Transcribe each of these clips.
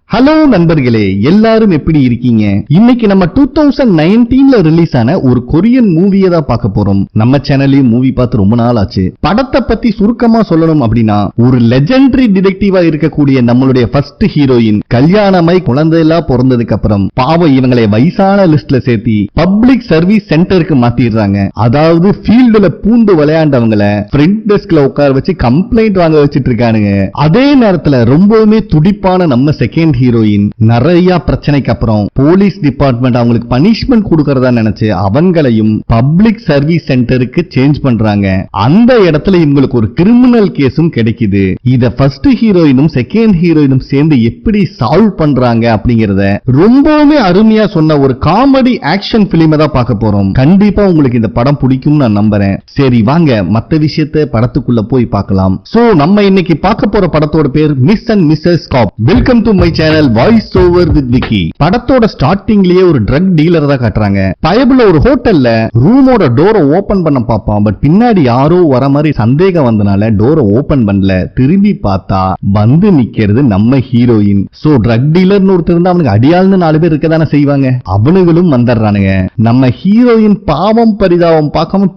Hello நண்பர்களே, எல்லாரும் எப்படி இருக்கீங்க? இன்னைக்கு நம்ம 2019ல ரிலீஸ் ஆன ஒரு கொரியன் மூவியை தான் பார்க்க போறோம். நம்ம சேனல்லையும் மூவி பார்த்து ரொம்ப நாள் ஆச்சு. படத்தை பத்தி சுருக்கமா சொல்லணும் அப்படின்னா, ஒரு லெஜெண்டரி டிடெக்டிவா இருக்கக்கூடிய நம்மளுடைய ஃபர்ஸ்ட் ஹீரோயின் கல்யாணமாய் குழந்தை எல்லாம் பிறந்ததுக்கு அப்புறம் பாவம் இவங்களை வயசான லிஸ்ட்ல சேர்த்தி பப்ளிக் சர்வீஸ் சென்டருக்கு மாத்திடுறாங்க. அதாவது ஃபீல்டுல பூண்டு விளையாண்டவங்களை ஃப்ரண்ட் டெஸ்க்ல உட்கார வச்சு கம்ப்ளைண்ட் வாங்க வச்சிட்டு இருக்கானுங்க. அதே நேரத்துல ரொம்பவுமே துடிப்பான நம்ம செகண்ட் ஹீரோயின் நிறைய பிரச்சனைக்கு அப்புறம் போலீஸ் டிபார்ட்மெண்ட் அவங்களுக்கு பனிஷ்மெண்ட் கொடுக்கறதா நினைச்சு அவங்களையும் பப்ளிக் சர்வீஸ் சென்டருக்கு சேஞ்ச் பண்றாங்க. அந்த இடத்துல இவங்களுக்கு ஒரு கிரிமினல் கேஸும் கிடைக்குது. இத ஃபர்ஸ்ட் ஹீரோயினும் செகண்ட் ஹீரோயினும் சேர்ந்து எப்படி சால்வ் பண்றாங்க அப்படிங்கறத ரொம்பவுமே அருமையா சொன்ன ஒரு காமெடி ஆக்ஷன் பிலிம் தான் பார்க்க போறோம். கண்டிப்பா உங்களுக்கு இந்த படம் பிடிக்கும் நான் நம்புறேன். சரி வாங்க மத்த விஷயத்தை படத்துக்குள்ள போய் பார்க்கலாம். சோ நம்ம இன்னைக்கு பார்க்க போற படத்தோட பேர் Miss and Mrs Cop. Welcome to my channel voice over with Vicky. படத்தோட ஸ்டார்டிங்லயே ஒரு ட்ரக் டீலர் தான் காட்டுறாங்க. பயபுல ஒரு ஹோட்டல்ல ரூமோட டோரை ஓபன் பண்ண பாப்பான். பட் பின்னாடி யாரோ வர மாதிரி சந்தேகம் வந்தனால டோரை ஓபன் பண்ணல. திரும்பி பார்த்தா வந்து நிக்கிறது நம்ம ஹீரோயின். சோ ட்ரக் டீலர்னு ஒருத்தர் இருந்தா அவனுக்கு அடியாள்னு 4 பேர் இருக்கதானே செய்வாங்க. அவனுங்களும் வந்துடுறானுங்க. நம்ம ஹீரோயின் பாவம் பரிதாபம் பார்க்காம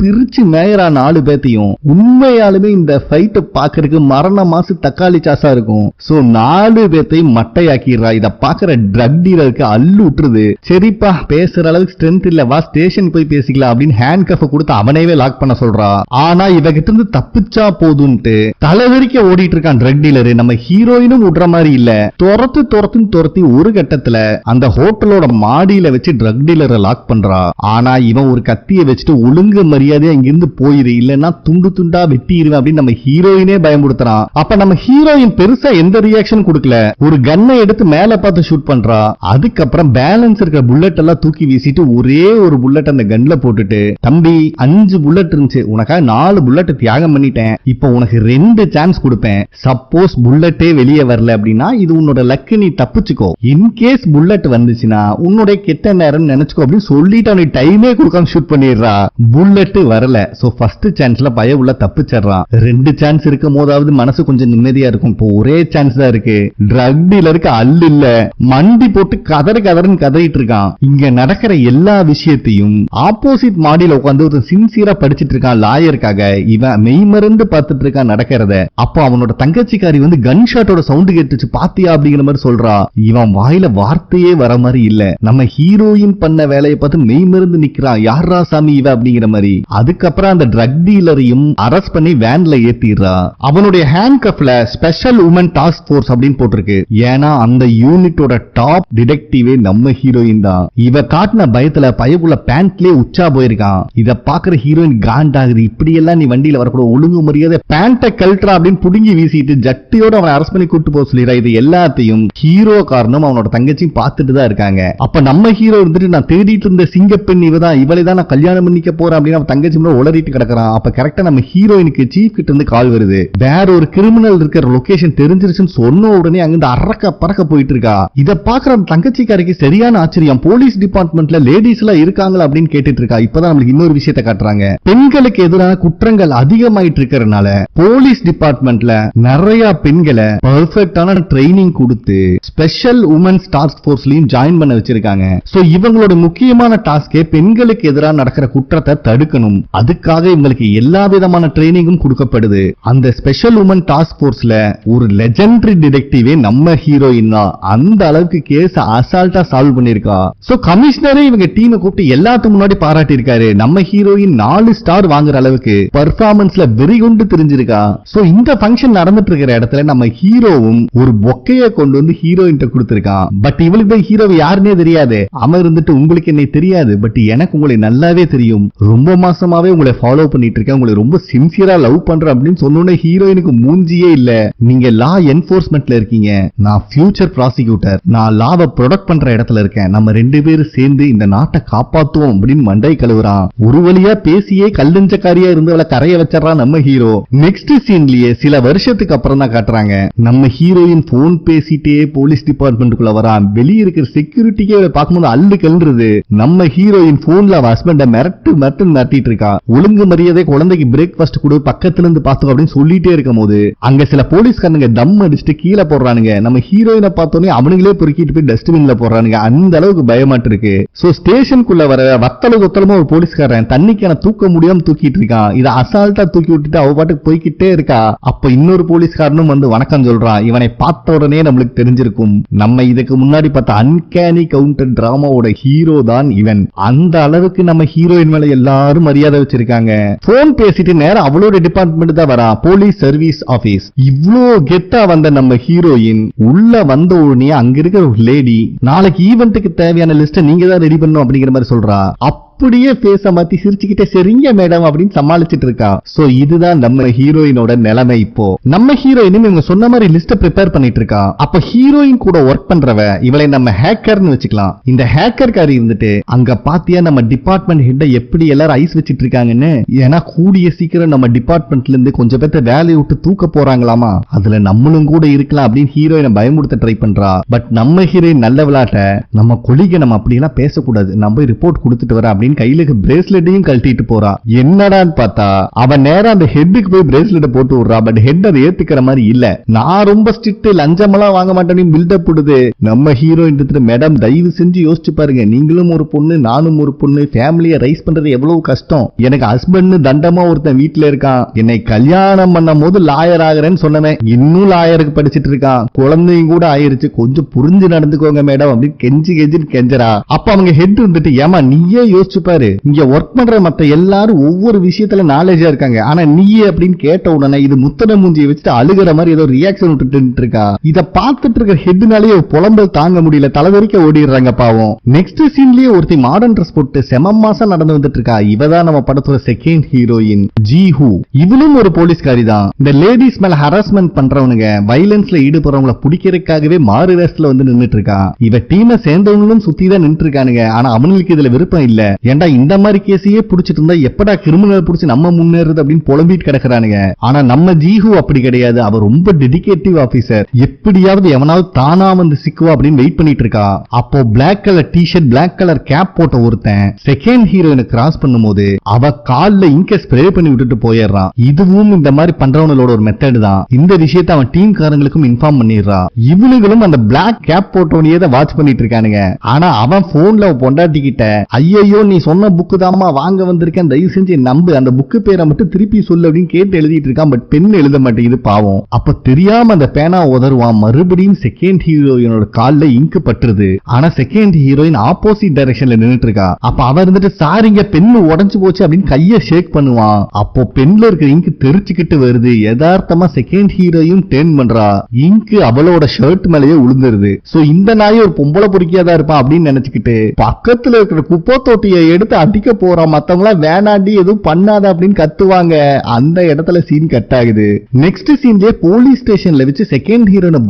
பிரிச்சு மேயரா 4 பேத்தையும். உண்மையாலுமே இந்த ஃபைட் பாக்குறதுக்கு மரண மாசு தக்காளி சாசா இருக்கும். சோ 4 பேத்தையும் மட்டையாக்கிடுறா. இத பாக்குற ட்ரக் டீலருக்கு அல்லு விட்டுருது. சரிப்பா பேசுற அளவுக்கு ஸ்ட்ரென்த் இல்ல, வா ஸ்டேஷன் போய் பேசிக்கலாம் அப்படின்னு ஹேண்ட் கஃப் கொடுத்து அவனைவே லாக் பண்ண சொல்றா. ஆனா இவகிட்ட இருந்து தப்பிச்சா போதும்ட்டு தலைவரிக்க ஓடிட்டு இருக்கான் ட்ரக் டீலர். நம்ம ஹீரோயினும் விடுற மாதிரி இல்ல. துரத்தி ஒரு கட்டத்துல அந்த ஹோட்டலோட மாடியில வச்சு ட்ரக் டீலரை லாக் பண்றா. ஆனா இவன் ஒரு கத்தியை வச்சுட்டு ஒழுங்கு மரியாதையா இங்கிருந்து போயிரு, இல்லன்னா துண்டு துண்டா வெட்டிடுவேன் அப்படின்னு நம்ம ஹீரோயினே பயமுறுத்துறான். அப்ப நம்ம ஹீரோயின் பெருசா எந்த ரியாக்ஷன் கொடுக்கல. ஒரு கன்னை எடுத்து மேல பார்த்து ஷூட் பண்றா. அதுக்கப்புறம் பேலன்ஸ் இருக்கிற புல்லட் எல்லாம் தூக்கி வீசிட்டு ஒரே ஒரு புல்லட் அந்த கன்ல போட்டுட்டு, தம்பி 5 புல்லட் இருந்துச்சு, உனக்காக 4 புல்லட் தியாகம் பண்ணிட்டேன், இப்போ உனக்கு 2 சான்ஸ் கொடுப்பேன். சப்போஸ் புல்லட்டே வெளியே வரல அப்படின்னா இது உன்னோட லக்கு, நீ தப்பிச்சுக்கோ. இன்கேஸ் புல்லட் வந்துச்சுன்னா உன்னோட கெட்ட நேரம் நினைச்சுக்கோ அப்படின்னு சொல்லிட்டு அவனுக்கு டைமே கொடுக்காம ஷூட் பண்ணிடுறா. புல்லட் வரல. சோ ஃபர்ஸ்ட் சான்ஸ்ல பய உள்ள தப்பிச்சிடறான். 2 சான்ஸ் இருக்கும் போதாவது மனசு கொஞ்சம் நிம்மதியா இருக்கும். இப்போ ஒரே சான்ஸ் தான் இருக்கு. ட்ரக் டீலருக்கு அல்ல இல்ல, மண்டி போட்டு கதறுன்னு கதறிட்டு இருக்கான். இங்க நடக்கிற எல்லா விஷயத்தையும் ஆப்போசிட் மாடியில உட்கார்ந்து ஒரு சின்சியரா படிச்சிட்டு இருக்கான் லாயருக்காக. இவன் மெய்மறந்து பார்த்துட்டு இருக்கான் நடக்கிறத. அப்போ அவனோட தங்கச்சிக்காரி வந்து கன் ஷாட்டோட சவுண்ட் கேட்டுச்சு பாத்தியா அப்படிங்கிற மாதிரி சொல்றா. இவன் வாயில வார்த்தையே வர மாதிரி இல்ல. நம்ம ஹீரோயின் பண்ண வேலையை பார்த்து மெய்மறந்து நிக்கிறான். யாரா சாமி இவ அப்படிங்கிற மாதிரி. அதுக்கப்புறம் அந்த ட்ரக் டீலரையும் அரெஸ்ட் பண்ணி வேன்ல ஏத்திடுறா. அவனுடைய ஹேண்ட் கஃப்ல ஸ்பெஷல் உமன் டாஸ்க் போர்ஸ் அப்படின்னு போட்டிருக்கு. ஏன்னா அந்த யூனிட்டோட டாப் டிடெக்டிவே நம்ம ஹீரோயின் தான். இவ காட்டின பயத்துல பயப்புள்ள பேண்ட்லயே உச்சா போயிருக்கான். இத பாக்குற ஹீரோயின் காண்டாகுது. இப்படி எல்லாம் நீ வண்டியில வரக்கூட, ஒழுங்கு மரியாதை பேண்ட கல்ட்ரா அப்படின்னு புடுங்கி வீசிட்டு ஜட்டியோட அவனை அரெஸ்ட் பண்ணி கூட்டு போக சொல்லிடுறா. இது எல்லாத்தையும் ஹீரோ காரணம் அவனோட தங்கச்சியும் பார்த்துட்டு தான் இருக்காங்க. அப்ப நம்ம ஹீரோ இருந்துட்டு நான் தேடிட்டு இருந்த சிங்கப்பெண் இவதான், இவளை தான் நான் கல்யாணம் பண்ணிக்க போறேன் அப்படின்னு அவன் தங்கச்சி உளறிட்டு கிடக்குறான். அப்ப கரெக்டா நம்ம ஹீரோயினுக்கு சீஃப் கிட்ட இருந்து கால் வருது. வேற ஒரு கிரிமினல் இருக்கிற லொகேஷன் தெரிஞ்சிருச்சுன்னு சொன்ன உடனே அங்கிருந்து அரக்க பறக்க போயிட்டு இருக்கா. இத பாக்குற தங்கச்சிக்காரிக்கு சரியான ஆச்சரியம். போலீஸ் டிபார்ட்மெண்ட்ல லேடிஸ் எல்லாம் இருக்காங்களா அப்படின்னு கேட்டுட்டு இருக்கா. இப்பதான் நம்மளுக்கு இன்னொரு விஷயத்தை காட்டுறாங்க. பெண்களுக்கு எதிரான குற்றங்கள் அதிகமாயிட்டு இருக்கிறதுனால போலீஸ் டிபார்ட்மெண்ட்ல நிறைய பெண்களை பெர்ஃபெக்ட்டான ட்ரைனிங் கொடுத்து ஸ்பெஷல் உமன்ஸ் டாஸ்க் போர்ஸ்லயும் ஜாயின் பண்ண வச்சிருக்காங்க. சோ இவங்களோட முக்கியமான டாஸ்கே பெண்களுக்கு எதிராக நடக்கிற குற்றத்தை தடுக்கணும். அதுக்காக இவங்களுக்கு எல்லா விதமான ட்ரைனிங்கும் கொடுக்கப்படுது. அந்த ஸ்பெஷல் உமன் டாஸ்க் போர்ஸ்ல ஒரு லெஜெண்டரி டிடெக்டிவே நம்ம ஹீரோயின் தான். அந்த அளவுக்கு கேஸ் அசால்ட்டா சால்வ் பண்ணிருக்கா. சோ கமிஷனரே இவங்க டீமை கூப்பிட்டு எல்லாத்துக்கு முன்னாடி பாராட்டி இருக்காரு. நம்ம ஹீரோயின் 4 ஸ்டார் வாங்குற அளவுக்கு பெர்ஃபார்மன்ஸ்ல வெறி கொண்டு தெரிஞ்சிருக்கா. சோ இந்த ஃபங்க்ஷன் நடந்துட்டு இருக்கிற இடத்துல நம்ம ஹீரோவும் ஒரு பொக்கைய கொண்டு வந்து ஹீரோயின் கொடுத்திருக்கான். பட் இவளுக்கு ஹீரோ யாருன்னே தெரியாது. அவன் இருந்துட்டு உங்களுக்கு என்னை தெரியாது, பட் எனக்கு உங்களை நல்லாவே தெரியும், ரொம்ப மாசமாவே உங்களை ஃபாலோ பண்ணிட்டு இருக்கேன், உங்களை ரொம்ப சின்சியரா லவ் பண்றேன் அப்படின்னு சொன்னோன்னே ஹீரோயினுக்கு மூஞ்சியே இல்ல. நீங்க லா என்போர்ஸ்மெண்ட்ல இருக்கீங்க, நான் ஃபியூச்சர் ப்ராசிக்யூட்டர், நான் லாவை ப்ரொடக்ட் பண்ற இடத்துல இருக்கேன், நம்ம 2 பேரும் சேர்ந்து இந்த நாட்டை காப்பாத்துவோம் அப்படின்னு மண்டை கழுவுறான். ஒரு வழியா பேசியே கல்லஞ்சக்காரியா இருந்தவளை கரைய வச்சிடறான் நம்ம ஹீரோ. நெக்ஸ்ட் சீன்லயே சில வருஷத்துக்கு அப்புறம் தான் காட்டுறாங்க. நம்ம ஹீரோயின் போன் பேசிட்டே போலீஸ் டிபார்ட்மெண்ட்டுக்குள்ள வரான். வெளியே இருக்கிற செக்யூரிட்டிக்கே பார்க்கும்போது அல்லு கல்றது. நம்ம ஹீரோயின் போன்ல ஹஸ்பண்ட மிரட்டிட்டு இருக்கா. ஒழுங்கு மரியாதை குழந்தைக்கு பிரேக்ஃபாஸ்ட் கொடு, பக்கத்துல இருந்து பாத்துக்கோ அப்படின்னு சொல்லிட்டே இருக்கும் போது அங்க சில போலீஸ்காரங்க தம் அடிச்சுட்டு கீழே போடுறானுங்க. நம்ம ஹீரோயினை பார்த்தோன்னே அவனுங்களே பொறுக்கிட்டு போய் டஸ்ட்பின்ல போடுறானுங்க. அந்த அளவுக்கு பயமாட்டு இருக்கு. சோ ஸ்டேஷனுக்குள்ள வர வத்தல கொத்தலமா ஒரு போலீஸ்காரன் தண்ணிக்கான தூக்க முடியாம தூக்கிட்டு இருக்கான். இதை அசால்ட்டா தூக்கி விட்டுட்டு அவ பாட்டுக்கு போய்கிட்டே இருக்கா. அப்ப இன்னொரு போலீஸ்காரனும் வந்து வணக்கம் சொல்றான். இவனை பார்த்த உடனே நம்மளுக்கு தெரிஞ்சிருக்கும், நம்ம இதுக்கு முன்னாடி பார்த்த அன்கேனி கவுண்டர் டிராமாவோட ஹீரோ தான் இவன். அந்த அளவுக்கு நம்ம ஹீரோயின் மேல எல்லாரும் மரியாதை வச்சிருக்காங்க. போன் பேசிட்டு நேரம் அவளோட டிபார்ட்மெண்ட் தான் வரா, போலீஸ் சர்வீஸ் ஆபீஸ். இவ்ளோ கெத்தா வந்த நம்ம ஹீரோயின் உள்ள வந்த உடனே அங்க இருக்கிற ஒரு லேடி, நாளைக்கு ஈவென்ட்டுக்கு தேவையான லிஸ்ட நீங்க தான் ரெடி பண்ணணும் அப்படிங்கிற மாதிரி சொல்றா. அப்படியே பேச மாத்தி சிரிச்சுக்கிட்டே சரிங்க மேடம் அப்படின்னு சமாளிச்சிட்டு இருக்கா. சோ இதுதான் நம்ம ஹீரோயினோட நிலைமை. இப்போ நம்ம ஹீரோயினும் இவங்க சொன்ன மாதிரி லிஸ்ட ப்ரிப்பேர் பண்ணிட்டு இருக்கா. அப்ப ஹீரோயின் கூட ஒர்க் பண்றவ இவளை நம்ம ஹேக்கர்னு வச்சுக்கலாம். இந்த ஹேக்கர் காரி இருந்துட்டு அங்க பாத்தியா நம்ம டிபார்ட்மெண்ட் ஹெட்ட எப்படி எல்லாரும் ஐஸ் வச்சிட்டு இருக்காங்கன்னு. ஏன்னா கூடிய சீக்கிரம் நம்ம டிபார்ட்மெண்ட்ல இருந்து கொஞ்சம் பேர்த்த வேலையை விட்டு தூக்க போறாங்களாமா, அதுல நம்மளும் கூட இருக்கலாம் அப்படின்னு ஹீரோயினை பயமுறுத்த ட்ரை பண்றா. பட் நம்ம ஹீரோயின் நல்ல விளையாட்ட, நம்ம கொலிக நம்ம அப்படி எல்லாம் பேசக்கூடாது, நம்ம ரிப்போர்ட் கொடுத்துட்டு வர அப்படின்னு கையில பிரேஸ்லெட்டையும் கழட்டிட்டு போறா. என்னடான்னு பார்த்தா அவன் நேரம் அந்த ஹெட்டுக்கு போய் பிரேஸ்லெட் போட்டு விடுறா. பட் ஹெட் அதை ஏத்துக்கிற மாதிரி இல்ல. நான் ரொம்ப ஸ்ட்ரிக்ட், லஞ்சமெல்லாம் வாங்க மாட்டேன்னு பில்டப் போடுது. நம்ம ஹீரோயின் மேடம் தயவு செஞ்சு யோசிச்சு பாருங்க, நீங்களும் ஒரு பொண்ணு நானும் ஒரு பொண்ணு, ஃபேமிலியை ரைஸ் பண்றது எவ்வளவு கஷ்டம். எனக்கு ஹஸ்பண்ட் தண்டமா ஒருத்தன் வீட்டுல இருக்கான், என்னை கல்யாணம் பண்ணும் போது லாயர் ஆகிறேன்னு சொன்னவன் இன்னும் லாயருக்கு படிச்சிட்டு இருக்கான், குழந்தையும் கூட ஆயிருச்சு, கொஞ்சம் புரிஞ்சு நடந்துக்கோங்க மேடம் அப்படின்னு கெஞ்சி கெஞ்சின்னு கெஞ்சரா. அப்ப அவங்க ஹெட் வந்துட்டு, ஏமா நீயே யோசிச்சு பாரு, இங்க ஒர்க் பண்ற மத்த எல்லாரும் ஒவ்வொரு விஷயத்துல நாலேஜா இருக்காங்க, ஆனா நீயே அப்படின்னு கேட்ட உடனே இது முத்தன மூஞ்சியை வச்சுட்டு அழுகிற மாதிரி ஏதோ ரியாக்ஷன் விட்டுட்டு இருக்கா. இத பார்த்துட்டு இருக்க ஹெட்னாலே புலம்பல் தாங்க முடியல, தலைவரிக்க ஓடிடுறாங்க பாவம். நெக்ஸ்ட் சீன்லயே ஒருத்தி மாடர்ன் ட்ரெஸ் போட்டு செம மாசம் நடந்து வந்துட்டு இருக்கா. இவதான் நம்ம படத்தோட செகண்ட் ஹீரோயின் ஜீஹூ. இவளும் ஒரு போலீஸ்காரி தான். இந்த லேடிஸ் மேல ஹராஸ்மெண்ட் பண்றவனுங்க, வயலன்ஸ்ல ஈடுபடுறவங்களை பிடிக்கிறதுக்காகவே மாறு வேஷத்துல வந்து நின்னுட்டு இருக்கா. இவ டீமை சேர்ந்தவங்களும் சுத்தி தான் நின்று இருக்கானுங்க. ஆனா அவனுக்கு இதுல விருப்பம் இல்ல. ஏண்டா இந்த மாதிரி கேஸையே புடிச்சிட்டு இருந்தா எப்படா கிரிமினல் புடிச்சு நம்ம முன்னேறது அப்படின்னு புலம்பிட்டு கிடக்குறானுங்க. ஆனா நம்ம ஜீஹூ அப்படி கிடையாது. அவ ரொம்ப டெடிகேட்டிவ் ஆபீசர். எப்படியாவது எவனாவது தானா வந்து சிக்குவா அப்படின்னு வெயிட் பண்ணிட்டு இருக்கா. அப்போ black colour t-shirt black colour cap போட்ட ஒருத்தன் செகண்ட் ஹீரோயினை கிராஸ் பண்ணும்போது அவ கால்ல இங்க ஸ்ப்ரே பண்ணி விட்டுட்டு போயிடுறான். இதுவும் இந்த மாதிரி பண்றவனோட ஒரு மெத்தட் தான். இந்த விஷயத்தை அவன் டீம் காரங்களுக்கும் இன்ஃபார்ம் பண்ணிடுறா. இவனுங்களும் அந்த பிளாக் கேப் போட்டவனையே தான் வாட்ச் பண்ணிட்டு இருக்கானுங்க. ஆனா அவன் போன்ல பொண்டாட்டிக்கிட்ட, ஐயோ நீ சொன்ன புக்கு தாமா வாங்க வந்திருக்கேன், தயவு செஞ்சு நம்பு, அந்த புக்கு பேரை மட்டும் திருப்பி சொல்லு அப்படின்னு கேட்டு எழுதிட்டு இருக்கான். பட் பெண் எழுத மாட்டேங்குது பாவம். அப்ப தெரியாம அந்த பேனா உதருவான். மறுபடியும் செகண்ட் ஹீரோயினோட கால்ல இங்கு பற்றுது. ஆனா செகண்ட் ஹீரோயின் ஆப்போசிட் டைரக்ஷன்ல நின்னுட்டு இருக்கா. அப்ப அவன் இருந்துட்டு சாரிங்க பெண்ணு உடஞ்சு போச்சு அப்படின்னு கைய ஷேக் பண்ணுவான். அப்போ பெண்ல இருக்கிற இங்கு தெரிச்சுக்கிட்டு வருது. யதார்த்தமா செகண்ட் ஹீரோயின் டேர்ன் பண்றா. இங்கு அவளோட ஷர்ட் மேலேயே விழுந்துருது. சோ இந்த நாய் ஒரு பொம்பளை பொறுக்கியாதான் இருப்பான் அப்படின்னு நினைச்சுக்கிட்டு பக்கத்துல இருக்கிற குப்பை தொட்டியை எடுத்து அடிக்க போறான். மத்தவங்கள வேணாண்டி எதுவும் பண்ணாத அப்படின்னு கத்துவாங்க. அந்த இடத்துல சீன் கட் ஆகுது. நெக்ஸ்ட் சீன்லயே போலீஸ் ஸ்டேஷன்ல வச்சு செகண்ட் ஹீரோனை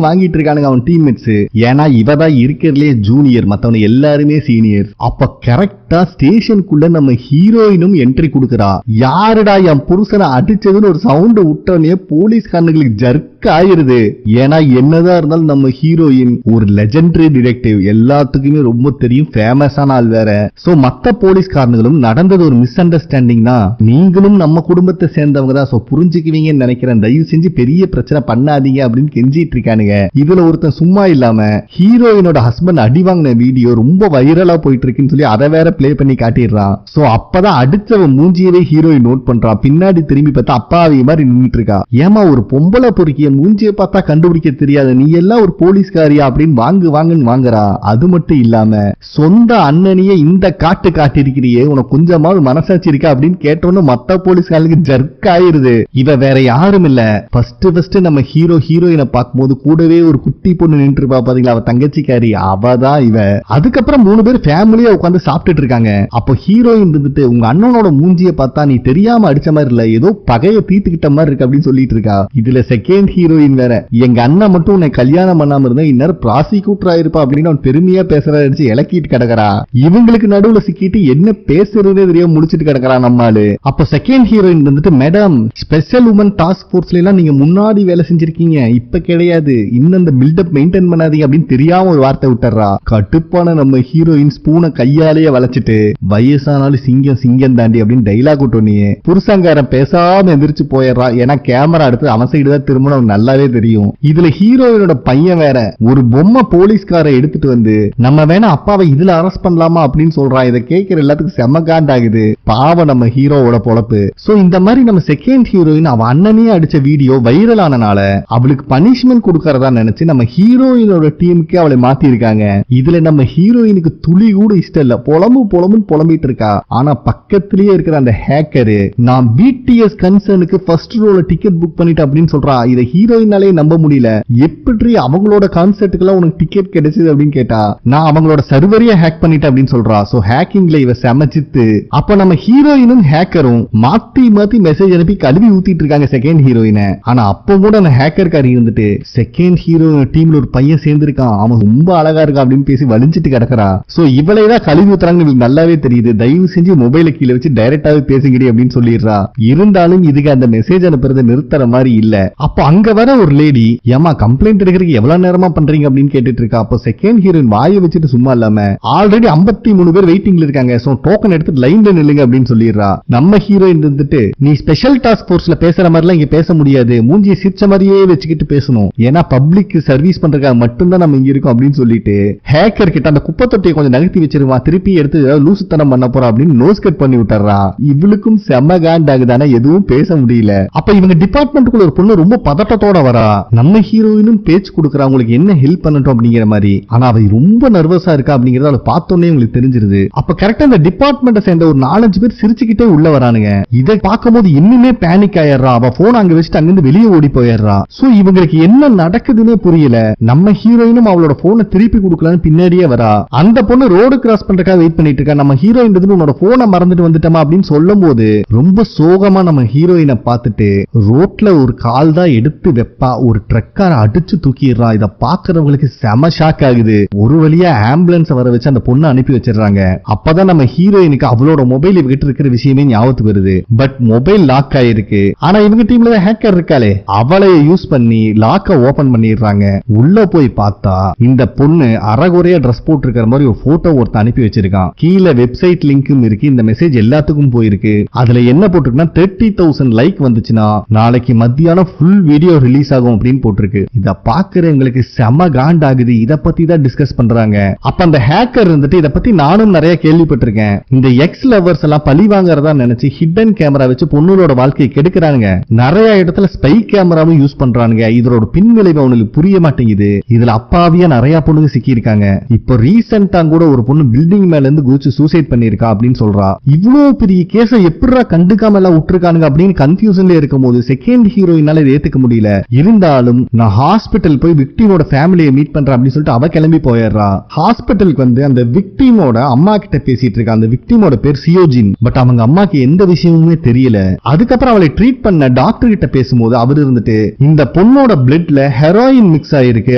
வாங்கிட்டு இருக்கானுங்க அவன் டீம்மேட்ஸ். ஏன்னா இவதான் இருக்கிறதுலே ஜூனியர், மத்தவங்க எல்லாருமே சீனியர். அப்ப கரெக்டா ஸ்டேஷனுக்குள்ள நம்ம ஹீரோயினும் என்ட்ரி கொடுக்கறா. யாருடா என் புருஷனை அடிச்சதுன்னு ஒரு சவுண்ட் விட்டோன்னே போலீஸ்காரங்களுக்கு ஜர்க் ஆயிருது. ஏன்னா என்னதான் இருந்தாலும் நம்ம ஹீரோயின் ஒரு லெஜெண்டரி டிடெக்டிவ், எல்லாத்துக்குமே ரொம்ப தெரியும், ஃபேமஸான ஆள் வேற. சோ மத்த போலீஸ்காரங்களும் நடந்தது ஒரு மிஸ் அண்டர்ஸ்டாண்டிங் தான், நீங்களும் நம்ம குடும்பத்தை சேர்ந்தவங்க தான், சோ புரிஞ்சுக்குவீங்கன்னு நினைக்கிறேன், தயவு செஞ்சு பெரிய பிரச்சனை பண்ணாதீங்க அப்படின்னு கெஞ்சிட்டு இருக்கானுங்க. இதுல ஒருத்தன் சும்மா இல்லாம ஹீரோயினோட ஹஸ்பண்ட் அடி வாங்கின வீடியோ ரொம்ப வைரலா போயிட்டு இருக்குன்னு சொல்லி அதை வேற பிளே பண்ணி காட்டிடுறான். சோ அப்பதான் அடிச்சவ மூஞ்சியவே ஹீரோயின் நோட் பண்றான். பின்னாடி திரும்பி பார்த்தா அப்பாவி மாதிரி நின்னுட்டு இருக்கா. ஏமா ஒரு பொம்பளை பொறுக்கிய மூஞ்சியை பார்த்தா கண்டுபிடிக்க தெரியாது, நீ எல்லாம் ஒரு போலீஸ்காரியா அப்படின்னு வாங்குன்னு வாங்குறா. அது மட்டும் இல்லாம சொந்த அண்ணனையே இந்த காட்டிருக்கிறியே, உனக்கு கொஞ்சமாவது மனசாட்சி இருக்கா அப்படின்னு கேட்டோன்னு மத்த போலீஸ்காரங்களுக்கு ஜர்க் ஆயிருது. இவ வேற யாரும் இல்ல, ஃபர்ஸ்ட் நம்ம ஹீரோயினை பார்க்கும்போது கூடவே ஒரு குட்டி பொண்ணு நின்று இருப்பா பாத்தீங்களா, அவ தங்கச்சிக்காரி, அவதான் இவ. அதுக்கப்புறம் 3 பேர் ஃபேமிலியா உட்காந்து சாப்பிட்டுட்டு இருக்காங்க. அப்போ ஹீரோயின் இருந்துட்டு, உங்க அண்ணனோட மூஞ்சியை பார்த்தா நீ தெரியாம அடிச்ச மாதிரி இல்ல, ஏதோ பகைய தீர்த்துக்கிட்ட மாதிரி இருக்கு அப்படின்னு சொல்லிட்டு இருக்கா. இதுல செகண்ட் ஹீரோயின் வேற, எங்க அண்ணன் மட்டும் உன்னை கல்யாணம் பண்ணாம இருந்தா இந்நேரம் ப்ராசிக்யூட்டர் ஆயிருப்பா அப்படின்னு அவன் பெருமையா பேசுறச்சு இலக்கிட்டு கிடக்குறா. இவங்களுக்கு நடுவுல சிக்கிட்டு என்ன பேசுறதே தெரியாம முடிச்சிட்டு கிடக்குறா நம்மாலு. அப்ப செகண்ட் ஹீரோயின் வந்துட்டு, மேடம் ஸ்பெஷல் உமன் டாஸ்க் போர்ஸ்ல எல்லாம் நீங்க முன்னாடி வேலை செஞ்சிருக்கீங்க, இப்ப கிடையாது, இன்னும் அந்த பில்டப் மெயின்டைன் பண்ணாதீங்க அப்படின்னு தெரியாம ஒரு வார்த்தை விட்டுறா. கட்டுப்பான நம்ம ஹீரோயின் ஸ்பூனை கையாலேயே வளைச்சிட்டு, வயசானாலும் சிங்கம் தாண்டி அப்படின்னு டைலாக் விட்டோன்னே புருஷங்காரன் பேசாம எந்திரிச்சு போயிடுறா. ஏன்னா கேமரா எடுத்து அவன் சைடு தான் திரும்ப நமக்கு நல்லாவே தெரியும். இதுல ஹீரோயினோட பையன் வேற ஒரு பொம்மை போலீஸ்காரை எடுத்துட்டு வந்து நம்ம வேணா அப்பாவை இதுல அரெஸ்ட் பண்ணலாமா அப்படின்னு சொல்றான். இதை கேட்கிற எல்லாத்துக்கும் செம காண்டாகுது. பாவம் நம்ம ஹீரோவோட பொழப்பு. சோ இந்த மாதிரி நம்ம செகண்ட் ஹீரோயின் அவ அண்ணனே அடிச்ச வீடியோ வைரல் ஆனனால அவளுக்கு பனிஷ்மெண்ட் கொடுக்கறதா நினைச்சு நம்ம ஹீரோயினோட டீமுக்கு அவளை மாத்தி இருக்காங்க. இதுல நம்ம ஹீரோயினுக்கு துளி கூட இஷ்டம் இல்ல. புலம்புன்னு புலம்பிட்டு இருக்கா. ஆனா பக்கத்திலேயே இருக்கிற அந்த ஹேக்கரு நான் பிடிஎஸ் கன்சர்னுக்கு ஃபர்ஸ்ட் ரோல டிக்கெட் புக் பண்ணிட்டு அப்படின்னு சொல்றா. இதை ஹீரோயினாலே நம்ப முடியல. எப்படி அவங்களோட கான்சர்ட்டுக்கு உனக்கு டிக்கெட் கிடைச்சது அப்படின்னு கேட்டா நான் அவங்களோட சர்வரையே ஹேக் பண்ணிட்டேன் அப்படின்னு சொல்றா. சோ ஹேக்கிங்ல இவ சமைச்சித்து. அப்ப நம்ம ஹீரோயினும் ஹேக்கரும் மாத்தி மெசேஜ் அனுப்பி கழுவி ஊத்திட்டு இருக்காங்க செகண்ட் ஹீரோயின. ஆனா அப்ப கூட அந்த ஹேக்கர் காரி இருந்துட்டு செகண்ட் ஹீரோ டீம்ல ஒரு பையன் சேர்ந்திருக்கான், அவன் ரொம்ப அழகா இருக்கான் அப்படின்னு பேசி வலிஞ்சிட்டு கிடக்குறா. சோ இவளைதான் கழுவி ஊத்துறாங்கன்னு நல்லாவே தெரியுது. தயவு செஞ்சு மொபைல கீழே வச்சு டைரக்டாவே பேசுங்கடி அப்படின்னு சொல்லிடுறா. இருந்தாலும் இதுக்கு அந்த மெசேஜ் அனுப்புறது நிறுத்துற மாதிரி இல்ல. அப்ப அங்க வர ஒரு லேடி ஏமா கம்ப்ளைண்ட் எடுக்கிறதுக்கு எவ்வளவு நேரமா பண்றீங்க அப்படின்னு கேட்டுட்டு இருக்கா. அப்போ செகண்ட் ஹீரோயின் வாயை வச்சுட்டு சும்மா இல்லாம ஆல்ரெடி 53 பேர் வெயிட்டிங்ல இருக்காங்க, சோ டோக்கன் எடுத்து லைன்ல நில்லுங்க அப்படின்னு சொல்லிடுறா. நம்ம ஹீரோயின் இருந்துட்டு நீ ஸ்பெஷல் டாஸ்க் போர்ஸ்ல பேசுற மாதிரி எல்லாம் இங்க பேச முடியாது, மூஞ்சியை சிரிச்ச மாதிரியே வச்சுக்கிட்டு பேசணும், ஏன்னா பப்ளிக் சர்வீஸ் பண்றதுக்காக மட்டும்தான் நம்ம இங்க இருக்கோம் அப்படின்னு சொல்லிட்டு ஹேக்கர் கிட்ட அந்த குப்பை தொட்டியை கொஞ்சம் நகர்த்தி வச்சிருவான். திருப்பி எடுத்து லூசுத்தனம் பண்ண போறா அப்படின்னு நோஸ் கட் பண்ணி விட்டுறா. இவளுக்கும் செம்ம காண்ட் ஆகுதானே, எதுவும் பேச முடியல. அப்ப இவங்க டிபார்ட்மெண்ட்டுக்குள்ள ஒரு பொண்ணு ரொம்ப பதட்டத்தோட வரா. நம்ம ஹீரோயினும் பேச்சு கொடுக்குறா உங்களுக்கு என்ன ஹெல்ப் பண்ணட்டும் அப்படிங்கிற மாதிரி. ஆனா அவ ரொம்ப நர்வஸா இருக்கா அப்படிங்கறத அவளை பார்த்தோன்னே உங்களுக்கு தெரிஞ்சிருது. அப்ப கரெக்டா அந்த டிபார்ட்மெண்ட்டை சேர்ந்த ஒரு 4-5 பேர் சிரிச்சுக்கிட்டே உள்ள வரானுங்க. இதை பார்க்கும்போது இன்னுமே பேனிக் ஆயிடுறா. அவ போன் அங்க வச்சுட்டு அங்கிருந்து வெளியே ஓடி போயிடுறா. சோ இவங்களுக்கு என்ன நடக்குதுன்னே புரியல. நம்ம ஹீரோயினும் அவளோட போனை திருப்பி கொடுக்கலான்னு பின்னாடியே வரா. அந்த பொண்ணு ரோடு கிராஸ் பண்றதுக்காக வெயிட் பண்ணிட்டு இருக்கா. நம்ம ஹீரோயின் உன்னோட போனை மறந்துட்டு வந்துட்டோமா அப்படின்னு சொல்லும் போது ரொம்ப சோகமா நம்ம ஹீரோயினை பார்த்துட்டு ரோட்ல ஒரு கால் தான் எடுத்து வெப்பா ஒரு ட்ரக்கார அடிச்சு தூக்கிடுறா. இத பாக்குறவங்களுக்கு செம ஷாக் ஆகுது. ஒரு வழியா ஆம்புலன்ஸ் வர வச்சு அந்த பொண்ணை அனுப்பி வச்சிடறாங்க. அப்பதான் நம்ம ஹீரோயினுக்கு அவளோட மொபைல் இவகிட்ட இருக்கிற விஷயமே ஞாபகத்துக்கு வருது. பட் மொபைல் லாக் ஆயிருக்கு. ஆனா இவங்க டீம்ல தான் ஹேக்கர் இருக்காளே, அவளை யூஸ் பண்ணி லாக்க ஓபன் பண்ணிடுறாங்க. உள்ள போய் பார்த்தா இந்த பொண்ணு அறகுறையா ட்ரெஸ் போட்டு இருக்கிற மாதிரி ஒரு போட்டோ ஒருத்த அனுப்பி வச்சிருக்கான். கீழே வெப்சைட் லிங்க்கும் இருக்கு. இந்த மெசேஜ் எல்லாத்துக்கும் போயிருக்கு. அதுல என்ன போட்டிருக்குன்னா 30,000 லைக் வந்துச்சுன்னா நாளைக்கு மத்தியானம் ஃபுல் வீடியோ ரிலீஸ் ஆகும் அப்படின்னு போட்டிருக்கு. இத பாக்குறவங்களுக்கு செம காண்ட் ஆகுது. இத பத்தி தான் டிஸ்கஸ் பண்றாங்க. அப்ப அந்த ஹேக்கர் இருந்துட்டு இத பத்தி நானும் நிறைய கேள்விப்பட்டிருக்கேன். இந்த எக்ஸ் லவர்ஸ் எல்லாம் பழி வாங்கறதா நினைச்சு ஹிடன் கேமரா வச்சு பொண்ணோட வாழ்க்கையை கெடுக்கிறாங்க. நிறைய இடத்துல ஸ்பை கேமராவும் யூஸ் பண்றானுங்க. இதோட பின்விளைவு அவனுக்கு புரிய மாட்டேங்குது. இதுல அப்பாவியா நிறைய பொண்ணுங்க சிக்கி இருக்காங்க. இப்போ ரீசெண்டா கூட ஒரு பொண்ணு பில்டிங் மேல இருந்து குதிச்சு சூசைட் பண்ணிருக்கா அப்படின்னு சொல்றா. இவ்வளவு பெரிய கேஸ எப்படா கண்டுக்காம எல்லாம் விட்டுருக்கானுங்க அப்படின்னு கன்ஃபியூஷன்ல இருக்கும் போது செகண்ட் ஹீரோயினால ஏத்துக்க முடியல. இருந்தாலும் நான் ஹாஸ்பிட்டல் போய் விக்டிமோட ஃபேமிலியை மீட் பண்றேன் அப்படின்னு சொல்லிட்டு அவ கிளம்பி போயிடுறா. ஹாஸ்பிட்டலுக்கு வந்து அந்த விக்டிமோட அம்மா கிட்ட பேசிட்டு இருக்கா. அந்த விக்டிமோட பேர் சியோஜின். பட் அவங்க அம்மாக்கு எந்த விஷயமுமே தெரியல. அதுக்கப்புறம் அவளை ட்ரீட் பண்ண டாக்டர் கிட்ட பேசும்போது அவர் இருந்துட்டு இந்த பொண்ணோட பிளட்ல ஹெரோயின் மிக்ஸ் ஆயிருக்கு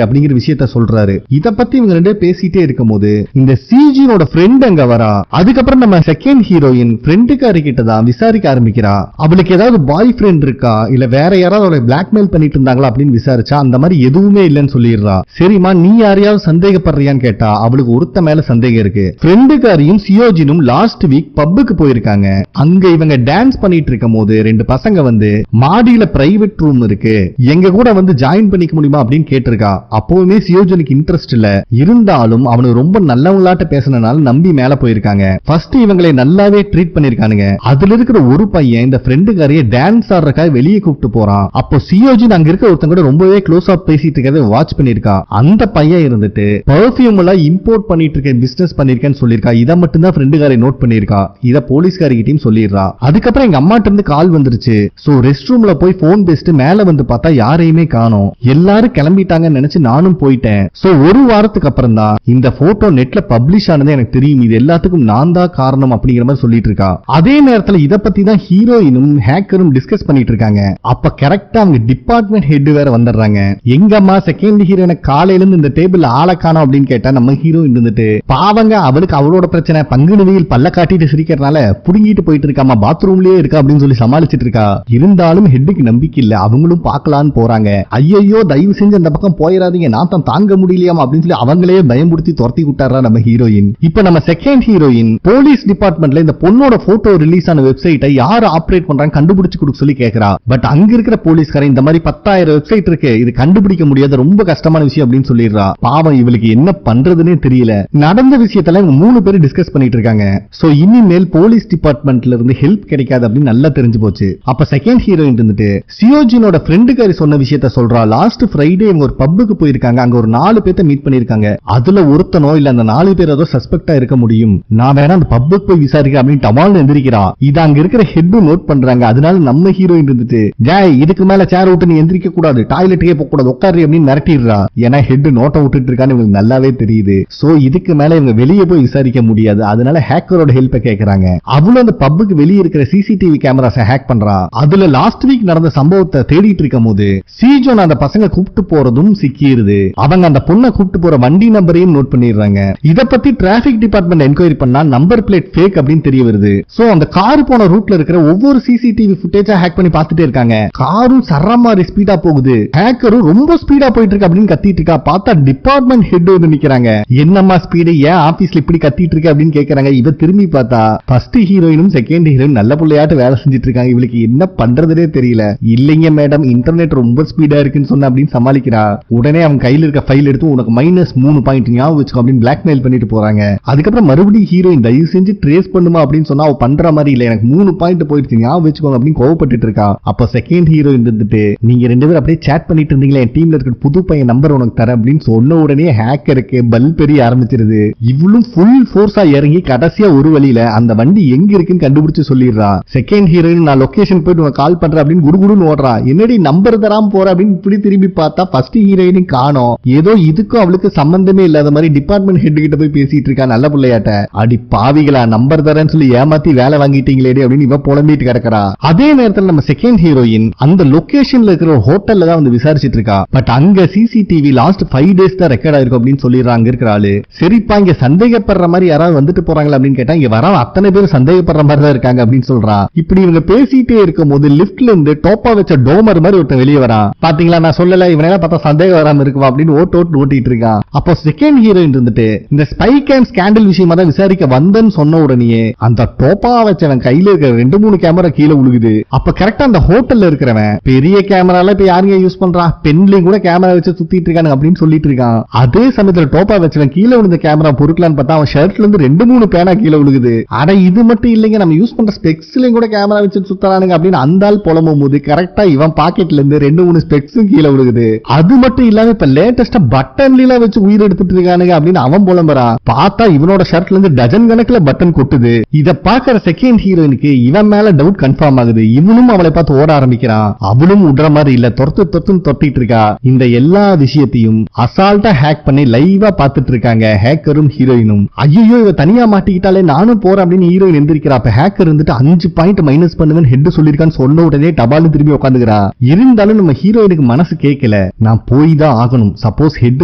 அப்படிங்கிற விஷயத்த சொல்றாரு. இத பத்தி இவங்க ரெண்டே பேசிட்டே இருக்கும்போது இந்த சிஜினோட ஃப்ரெண்ட் அங்க வரா. அதுக்கப்புறம் நம்ம செகண்ட் ஹீரோயின் ஃப்ரெண்டுக்காரி கிட்ட தான் விசாரிக்க ஆரம்பிக்கிறா. அவளுக்கு ஏதாவது பாய் ஃப்ரெண்ட் இருக்கா இல்ல வேற யாராவது அவளை பிளாக்மெயில் பண்ணிட்டு இருந்தாங்களா அப்படின்னு விசாரிச்சா அந்த மாதிரி எதுவுமே இல்லைன்னு சொல்லிடுறா. சரிமா நீ யாரையாவது சந்தேகப்படுறியான்னு கேட்டா அவளுக்கு ஒருத்த மேல சந்தேகம் இருக்கு. ஃப்ரெண்டுக்காரியும் சியோஜினும் லாஸ்ட் வீக் பப்புக்கு போயிருக்காங்க. அங்க இவங்க டான்ஸ் பண்ணிட்டு இருக்கும் போது 2 பசங்க வந்து மாடியில பிரைவேட் ரூம் இருக்கு, எங்க கூட வந்து ஜாயின் பண்ணிக்க முடியுமா அப்படின்னு கேட்டிருக்கா. அப்பவுமே சியோஜனுக்கு இன்ட்ரெஸ்ட் இல்ல. இருந்தாலும் அவனுக்கு ரொம்ப நல்லவங்களாட்ட பேசினால நம்பி மேல போயிருக்காங்க. ஃபர்ஸ்ட் இவங்களை நல்லாவே ட்ரீட் பண்ணிருக்கானுங்க. அதுல இருக்கிற ஒரு பையன் இந்த ஃப்ரெண்டுக்காரையே டான்ஸ் ஆடுறதுக்காக வெளியே கூப்பிட்டு போறான். அப்போ சியோஜின் அங்க இருக்க ஒருத்தங்க கூட ரொம்பவே க்ளோஸ் ஆப் பேசிட்டு இருக்கிறத வாட்ச் பண்ணிருக்கா. அந்த பையன் இருந்துட்டு பெர்ஃபியூம் எல்லாம் இம்போர்ட் பண்ணிட்டு இருக்கேன், பிசினஸ் பண்ணிருக்கேன்னு சொல்லிருக்கா. இதை மட்டும் தான் ஃப்ரெண்டுக்காரை நோட் பண்ணிருக்கா. இத போலீஸ்காரிகிட்டையும் சொல்லிடுறா. அதுக்கப்புறம் எங்க அம்மாட்ட இருந்து கால் வந்துருச்சு. சோ ரெஸ்ட் ரூம்ல போய் போன் பேசிட்டு மேல வந்து பார்த்தா யாரையுமே காணோம். எல்லாரும் கிளம்பிட்டாங்கன்னு நினைச்சு நானும் போயிட்டேன். சோ ஒரு வாரத்துக்கு அப்புறம் தான் இந்த போட்டோ நெட்ல பப்ளிஷ் ஆனது எனக்கு தெரியும். இது எல்லாத்துக்கும் நான் தான் காரணம் அப்படிங்கிற மாதிரி சொல்லிட்டு இருக்கா. அதே நேரத்துல இத பத்தி தான் ஹீரோயினும் ஹேக்கரும் டிஸ்கஸ் பண்ணிட்டு இருக்காங்க. அப்ப கரெக்டா அவங்க டிபார்ட்மெண்ட் ஹெட் வேற வந்துடுறாங்க. எங்கம்மா செகண்ட் ஹீரோயினை காலையில இருந்து இந்த டேபிள் ஆள காணோம் அப்படின்னு கேட்டா நம்ம ஹீரோயின் இருந்துட்டு பாவங்க அவளுக்கு அவளோட பிரச்சனை, பங்குனியில் பல்ல காட்டிட்டு சிரிக்கிறதுனால புடுங்கிட்டு போயிட்டு இருக்காமா, பாத்ரூம்லயே இருக்கா அப்படின்னு சொல்லி சமாளிச்சிட்டு இருக்கா. இருந்தாலும் ஹெட்டுக்கு நம்பிக்கை இல்ல. அவங்களும் பார்க்கலான்னு போறாங்க. ஐயோ தயவு செஞ்சு அந்த பக்கம் போயிடாதீங்க, நான் தான் தாங்க முடியலையாமா அப்படின்னு சொல்லி அவங்களே பயமுறுத்தி துரத்தி விட்டாரா நம்ம ஹீரோயின். இப்ப நம்ம செகண்ட் ஹீரோயின் போலீஸ் டிபார்ட்மெண்ட்ல இந்த பொண்ணோட போட்டோ ரிலீஸ் ஆன வெப்சைட்டை யார் ஆபரேட் பண்றாங்க கண்டுபிடிச்சு கொடுக்க சொல்லி கேக்குறா. பட் அங்க இருக்கிற போலீஸ்காரன் இந்த மாதிரி மாதிரி 10,000 வெப்சைட் இருக்கு, இது கண்டுபிடிக்க முடியாத ரொம்ப கஷ்டமான விஷயம் அப்படின்னு சொல்லிடுறா. பாவம் இவளுக்கு என்ன பண்றதுன்னே தெரியல. நடந்த விஷயத்துல இவங்க 3 பேரும் டிஸ்கஸ் பண்ணிட்டு இருக்காங்க. சோ இனிமேல் போலீஸ் டிபார்ட்மெண்ட்ல இருந்து ஹெல்ப் கிடைக்காது அப்படின்னு நல்லா தெரிஞ்சு போச்சு. அப்ப செகண்ட் ஹீரோயின் இருந்துட்டு சியோஜினோட ஃப்ரெண்டுக்காரி சொன்ன விஷயத்த சொல்றா. லாஸ்ட் ஃப்ரைடே இவங்க ஒரு பப்புக்கு போயிருக்காங்க, அங்க ஒரு 4 பேர்த்த மீட் பண்ணிருக்காங்க. அதுல ஒருத்தனோ இல்ல அந்த 4 பேர் ஏதோ சஸ்பெக்டா இருக்க முடியும், நான் வேணா அந்த பப்புக்கு போய் விசாரிக்க அப்படின்னு டமால்னு எந்திரிக்கிறா. இது அங்க இருக்கிற ஹெட் நோட் பண்றாங்க. அதனால நம்ம ஹீரோயின் இருந்துட்டு ஜாய் இதுக்கு மேல சேர் விட்டு நீ எந்திரிக்க கூடாது, டாய்லெட்டுக்கே போக கூடாது, உட்காரு அப்படின்னு மிரட்டிடுறா. ஏன்னா ஹெட் நோட்டை விட்டுட்டு இருக்கான்னு இவங்களுக்கு நல்லாவே தெரியுது. சோ இதுக்கு மேல இவங்க வெளியே போய் விசாரிக்க முடியாது, அதனால ஹேக்கரோட ஹெல்ப் கேக்குறாங்க. அவளும் அந்த பப்புக்கு வெளியே இருக்கிற சிசிடிவி கேமராஸை ஹேக் பண்றா. அதுல லாஸ்ட் வீக் நடந்த சம்பவத்தை தேடிட்டு இருக்கும் போது சீஜோன் அந்த பசங்க கூப்பிட்டு போறதும் சிக்கிடுது. அவங்க அந்த பொண்ணை கூப்பிட்டு போற வண்டி நம்பரையும் நோட் பண்ணிடுறாங்க. இத பத்தி டிராபிக் டிபார்ட்மெண்ட் என்கொயரி பண்ணா நம்பர் பிளேட் ஃபேக் அப்படின்னு தெரிய வருது. சோ அந்த கார் போன ரூட்ல இருக்கிற ஒவ்வொரு சிசிடிவி ஃபுட்டேஜா ஹேக் பண்ணி பார்த்துட்டே இருக்காங்க. காரும் சரமாரி ஸ்பீடா போகுது, ஹேக்கரும் ரொம்ப ஸ்பீடா போயிட்டு இருக்கு அப்படின்னு கத்திட்டு இருக்கா. பார்த்தா டிபார்ட்மெண்ட் ஹெட் வந்து நிக்கிறாங்க. என்னம்மா ஸ்பீடு, ஏன் ஆபீஸ்ல இப்படி கத்திட்டு இருக்க அப்படின்னு கேக்குறாங்க. இவ திரும்பி பார்த்தா ஃபர்ஸ்ட் ஹீரோயினும் செகண்ட் ஹீரோயின் நல்ல புள்ளையாட்டு வேலை செஞ்சுட்டு இருக்காங்க. இவளுக்கு என்ன பண்றதுனே தெரியல. இல்லைங்க மேடம் இன்டர்நெட் ரொம்ப ஸ்பீடா இருக்குன்னு சொன்ன அப்படின்னு சமாளிக்கிறா. உடனே அவன் கையில இருக்க ஃபைல் எடுத்து உனக்கு -3 பாயிண்ட் ஞாபகம் வச்சுக்கோ அப்படின்னு பிளாக்மெயில் பண்ணிட்டு போறாங்க. அதுக்கப்புறம் மறுபடியும் ஹீரோயின் தயவு செஞ்சு ட்ரேஸ் பண்ணுமா அப்படின்னு சொன்னா அவ பண்ற மாதிரி இல்ல, எனக்கு 3 பாயிண்ட் போயிடுச்சு ஞாபகம் வச்சுக்கோங்க அப்படின்னு கோவப்பட்டு இருக்கா. அப்ப செகண்ட் ஹீரோயின் இருந்துட்டு நீங்க 2 பேரும் அப்படியே சேட் பண்ணிட்டு இருந்தீங்களா, என் டீம்ல இருக்க புது பையன் நம்பர் உனக்கு தர அப்படின்னு சொன்ன உடனே ஹேக்கருக்கு பல் பெரிய ஆரம்பிச்சிருது. இவளும் ஃபுல் ஃபோர்ஸா இறங்கி கடைசியா ஒரு வழியில அந்த வண்டி எங்க இருக்குன்னு கண்டுபிடிச்சு சொல்லிடுறா. செகண்ட் ஹீரோயின் நான் லொகேஷன் போயிட்டு உனக்கு கால் பண்றேன் அப்படின்னு குடுகுடுன்னு ஓடுறா. என்னடி நம்பர் தராம போற அப்படின்னு இப்படி திரும்பி பார்த்தா ஃபர்ஸ்ட் ஹீரோயினும் காணோம். ஏதோ இதுக்கும் அவளுக்கு சம்பந்தமே இல்லாத மாதிரி டிபார்ட்மெண்ட் ஹெட் கிட்ட போய் பேசிட்டு இருக்கா நல்ல பிள்ளையாட்ட. அடி பாவிகளா நம்பர் தரேன்னு சொல்லி ஏமாத்தி வேலை வாங்கிட்டீங்களேடி அப்படின்னு இவ புலம்பிட்டு கிடக்குறா. அதே நேரத்தில் நம்ம செகண்ட் ஹீரோயின் அந்த லொகேஷன்ல இருக்கிற ஒரு ஹோட்டல்ல தான் வந்து விசாரிச்சிட்டு இருக்கா. பட் அங்க சிசிடிவி லாஸ்ட் 5 டேஸ் தான் ரெக்கார்ட் ஆயிருக்கும் அப்படின்னு சொல்லிடுறாங்க அங்க இருக்கிற ஆளு. சரிப்பா இங்க சந்தேகப்படுற மாதிரி யாராவது வந்துட்டு போறாங்களா அப்படின்னு கேட்டா இங்க வர அத்தனை பேர் சந்தேகப்படுற மாதிரி தான் இருக்காங்க அப்படின்னு சொல்றா. இப்படி இவங்க பேசிட்டே இருக்கும் போது லிப்ட்ல இருந்து டோப்பா வச்ச டோமர் மாதிரி ஒருத்தன் வெளியே வரான். பாத்தீங்களா நான் சொல்லல இவனால பார்த்தா சந்தேகம் வராம இருக்குவா அப்படின்னு ஓட்டிட்டு இருக்கான். அப்போ செகண்ட் ஹீரோயின் இருந்துட்டு இந்த ஸ்பை கேம் ஸ்கேண்டல் விஷயமா தான் விசாரிக்க வந்தேன்னு சொன்ன உடனே அந்த டோப்பா வச்சவன் கையில இருக்கிற 2-3 கேமரா கீழே விழுகுது. அப்ப கரெக்டா அந்த ஹோட்டல்ல இருக்கிறவன் பெரிய கேமரால இப்ப யாருங்க யூஸ் பண்றா, பென்லயும் கூட கேமரா வச்சு சுத்திட்டு இருக்காங்க அப்படின்னு சொல்லிட்டு இருக்கான். அதே சமயத்துல டோப்பா வச்சவன் கீழே விழுந்த கேமரா பொறுக்கலான்னு பார்த்தா அவன் ஷர்ட்ல இருந்து 2-3 பேனா கீழே விழுகுது. அட இது மட்டும் இல்லைங்க நம்ம யூஸ் பண்ற ஸ்பெக்ஸ்லயும் கூட கேமரா வச்சு சுத்தறானுங்க அப்படின்னு அந்த ஆள் புலம்பும் போது கரெக்டா இவன் பாக்கெட்ல இருந்து 2-3 ஸ்பெக்ஸும் கீழே விழுகுது. அது மட்டும் இல்லாம இப்ப லேட்டஸ்டா பட்டன்ல வச்சு உயிர் எடுத்துட்டு இருக்கானுங்க அப்படின்னு அவன் புலம்புறான். பார்த்தா இவனோட ஷர்ட்ல இருந்து டஜன் கணக்குல பட்டன் கொட்டுது. இத பாக்குற செகண்ட் ஹீரோயினுக்கு இவன் மேல டவுட் கன்ஃபார்ம் ஆகுது. இவனும் அவளை பார்த்து ஓட ஆரம்பிக்கிறான். அவளும் விடுற மாதிரி இல்ல, தொட்டிட்டு இருக்கா. இந்த எல்லா விஷயத்தையும் அசால்ட்டா ஹேக் பண்ணி லைவா பாத்துட்டு இருக்காங்க ஹேக்கரும் ஹீரோயினும். ஐயோ இவ தனியா மாட்டிக்கிட்டாலே நானும் போறேன் அப்படின்னு ஹீரோயின் எந்திரிக்கிறா. அப்ப ஹேக்கர் இருந்துட்டு 5 பாயிண்ட் மைனஸ் பண்ணுவேன் ஹெட் சொல்லிருக்கான்னு சொன்ன உடனே டபால்னு திரும்பி உட்காந்துக்கிறா. இருந்தாலும் நம்ம ஹீரோயினுக்கு மனசு கேட்கல, நான் போய் தான் ஆகணும், சப்போஸ் ஹெட்